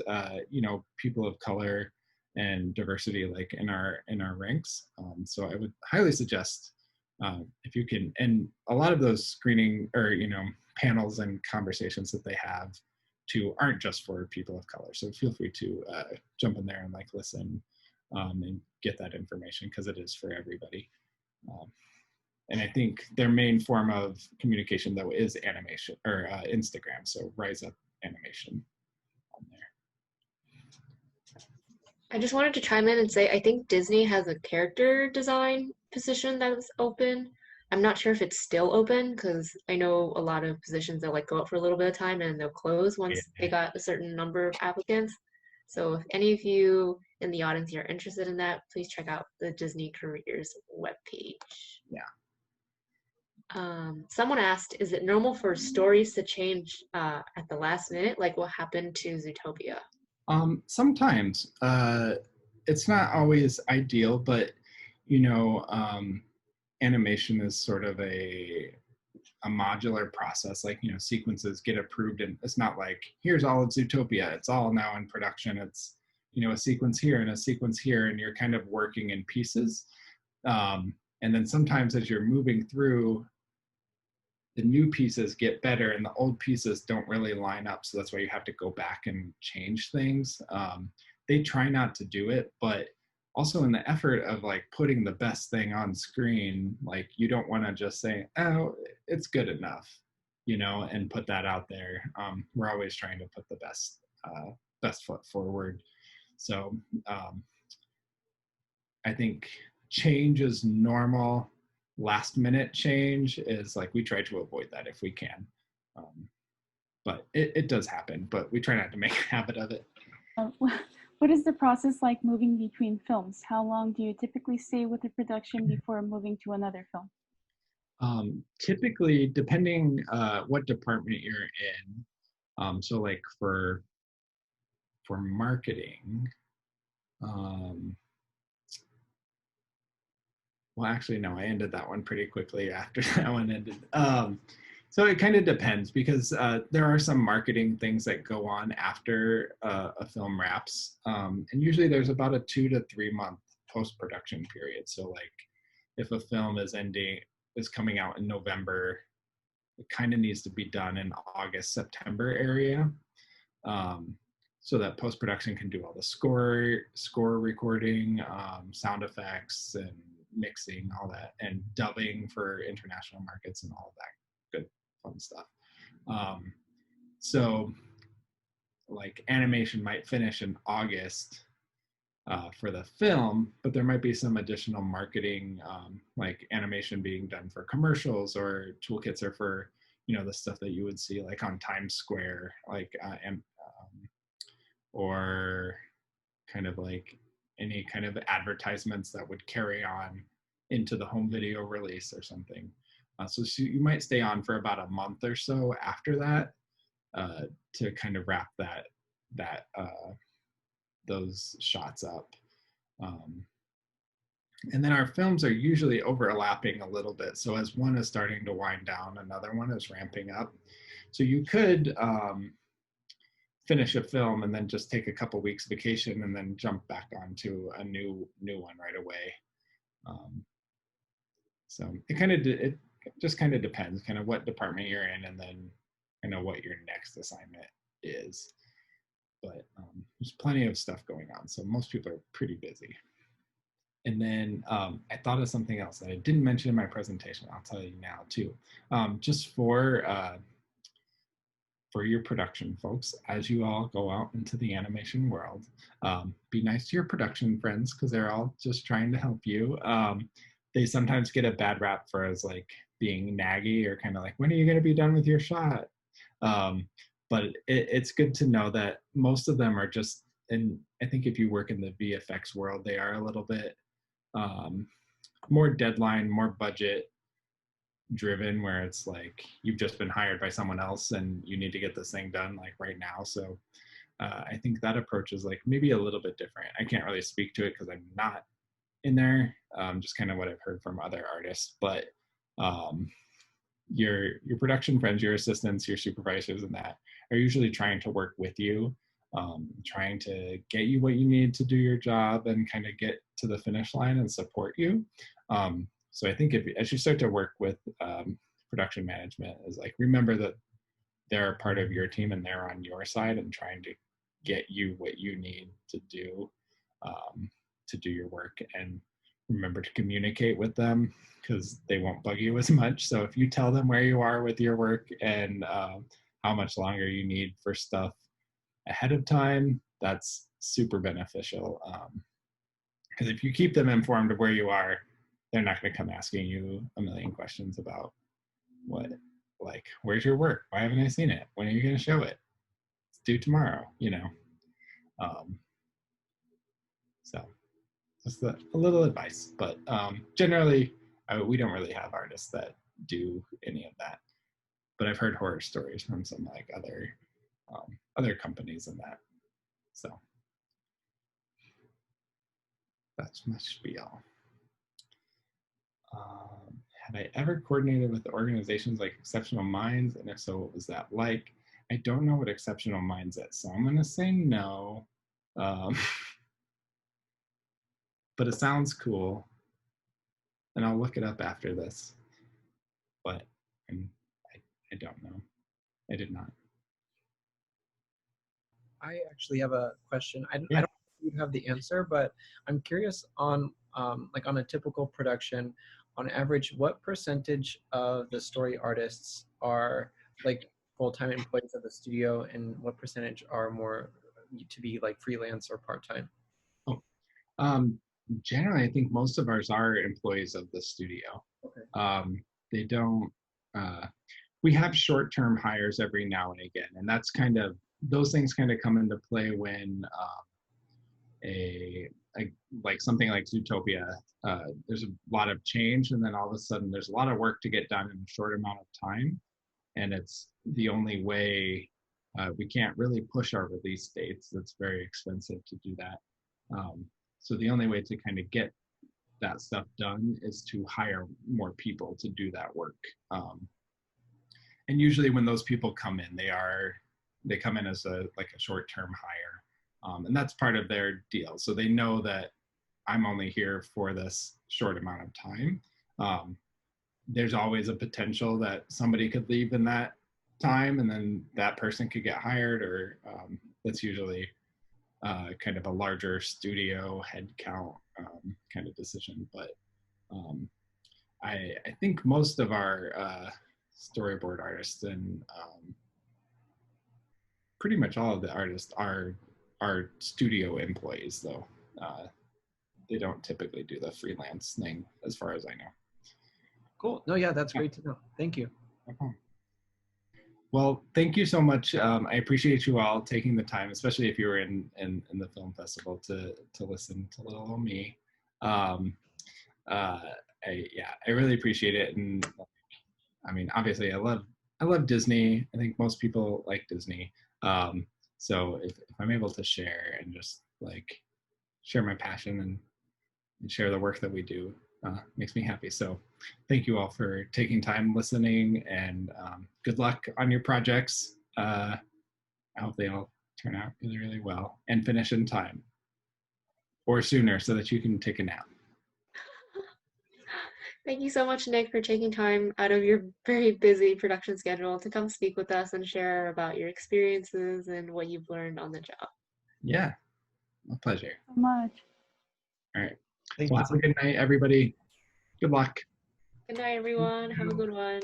people of color and diversity like in our ranks. So I would highly suggest if you can, and a lot of those screening or panels and conversations that they have too aren't just for people of color. So feel free to jump in there and like listen and get that information, because it is for everybody. And I think their main form of communication though is animation or Instagram. So Rise Up Animation on there. I just wanted to chime in and say I think Disney has a character design position that is open. I'm not sure if it's still open, because I know a lot of positions that like go up for a little bit of time and they'll close once they got a certain number of applicants. So if any of you in the audience here are interested in that, please check out the Disney Careers webpage. Yeah. Someone asked, is it normal for stories to change at the last minute, like what happened to Zootopia? Sometimes. It's not always ideal, but animation is sort of a modular process. Like sequences get approved, and it's not like here's all of Zootopia, it's all now in production. It's a sequence here and a sequence here, and you're kind of working in pieces. And then sometimes as you're moving through, the new pieces get better and the old pieces don't really line up. So that's why you have to go back and change things. They try not to do it, but also in the effort of like putting the best thing on screen, like you don't want to just say, oh, it's good enough, and put that out there. We're always trying to put the best foot forward. So I think change is normal. Last minute change is like, we try to avoid that if we can. But it does happen, but we try not to make a habit of it. What is the process like moving between films? How long do you typically stay with the production before moving to another film? Typically, depending what department you're in. So like for marketing, well, actually, no, I ended that one pretty quickly after that one ended. So it kind of depends, because there are some marketing things that go on after a film wraps. And usually there's about a 2 to 3 month post-production period. So like if a film is coming out in November, it kind of needs to be done in August, September area. So that post-production can do all the score recording, sound effects and mixing, all that, and dubbing for international markets and all of that good fun stuff. So like animation might finish in August for the film, but there might be some additional marketing, like animation being done for commercials or toolkits or for the stuff that you would see like on Times Square, like or kind of like any kind of advertisements that would carry on into the home video release or something. So you might stay on for about a month or so after that to kind of wrap those shots up. And then our films are usually overlapping a little bit. So as one is starting to wind down, another one is ramping up. So you could finish a film and then just take a couple weeks vacation and then jump back onto a new one right away. So it just kind of depends kind of what department you're in and then kind of what your next assignment is. But there's plenty of stuff going on. So most people are pretty busy. And then I thought of something else that I didn't mention in my presentation. I'll tell you now too. Just for your production folks, as you all go out into the animation world, be nice to your production friends because they're all just trying to help you. They sometimes get a bad rap for as like being naggy or kind of like, when are you going to be done with your shot? But it's good to know that most of them are just, and I think if you work in the VFX world, they are a little bit more deadline, more budget driven, where it's like you've just been hired by someone else and you need to get this thing done like right now. So I think that approach is like maybe a little bit different. I can't really speak to it because I'm not in there, just kind of what I've heard from other artists, but your production friends, your assistants, your supervisors and that are usually trying to work with you, trying to get you what you need to do your job and kind of get to the finish line and support you. So I think as you start to work with production management, is like, remember that they're a part of your team and they're on your side and trying to get you what you need to do your work. And remember to communicate with them because they won't bug you as much. So if you tell them where you are with your work and how much longer you need for stuff ahead of time, that's super beneficial. Because if you keep them informed of where you are, they're not going to come asking you a million questions about where's your work? Why haven't I seen it? When are you going to show it? It's due tomorrow, So just a little advice, but generally we don't really have artists that do any of that. But I've heard horror stories from some like other companies and that. So that's my spiel. Have I ever coordinated with organizations like Exceptional Minds? And if so, what was that like? I don't know what Exceptional Minds is, so I'm gonna say no. But it sounds cool. And I'll look it up after this. But I don't know. I did not. I actually have a question. I don't Yeah. know if you have the answer, but I'm curious on like on a typical production, on average, what percentage of the story artists are like full-time employees of the studio, and what percentage are more to be like freelance or part-time? Generally, I think most of ours are employees of the studio. Okay. They don't. We have short-term hires every now and again, and that's kind of, those things kind of come into play when like something like Zootopia, there's a lot of change, and then all of a sudden there's a lot of work to get done in a short amount of time, and it's the only way. We can't really push our release dates. That's very expensive to do that. So the only way to kind of get that stuff done is to hire more people to do that work. And usually when those people come in, they come in as a short-term hire. And that's part of their deal. So they know that I'm only here for this short amount of time. There's always a potential that somebody could leave in that time and then that person could get hired, or that's usually kind of a larger studio head count kind of decision. But I think most of our storyboard artists and pretty much all of the artists are studio employees, though. They don't typically do the freelance thing, as far as I know. Cool. No, yeah, that's great to know. Thank you. Okay. Well, thank you so much. I appreciate you all taking the time, especially if you were in the film festival, to listen to little old me. Um, I really appreciate it, and I mean, obviously, I love Disney. I think most people like Disney. So if I'm able to share and just like share my passion and share the work that we do, makes me happy. So thank you all for taking time listening, and good luck on your projects. I hope they all turn out really, really well and finish in time or sooner so that you can take a nap. Thank you so much, Nick, for taking time out of your very busy production schedule to come speak with us and share about your experiences and what you've learned on the job. Yeah, my pleasure. So much. All right. Thank Well, you. have a good night, everybody. Good luck. Good night, everyone. Have a good one.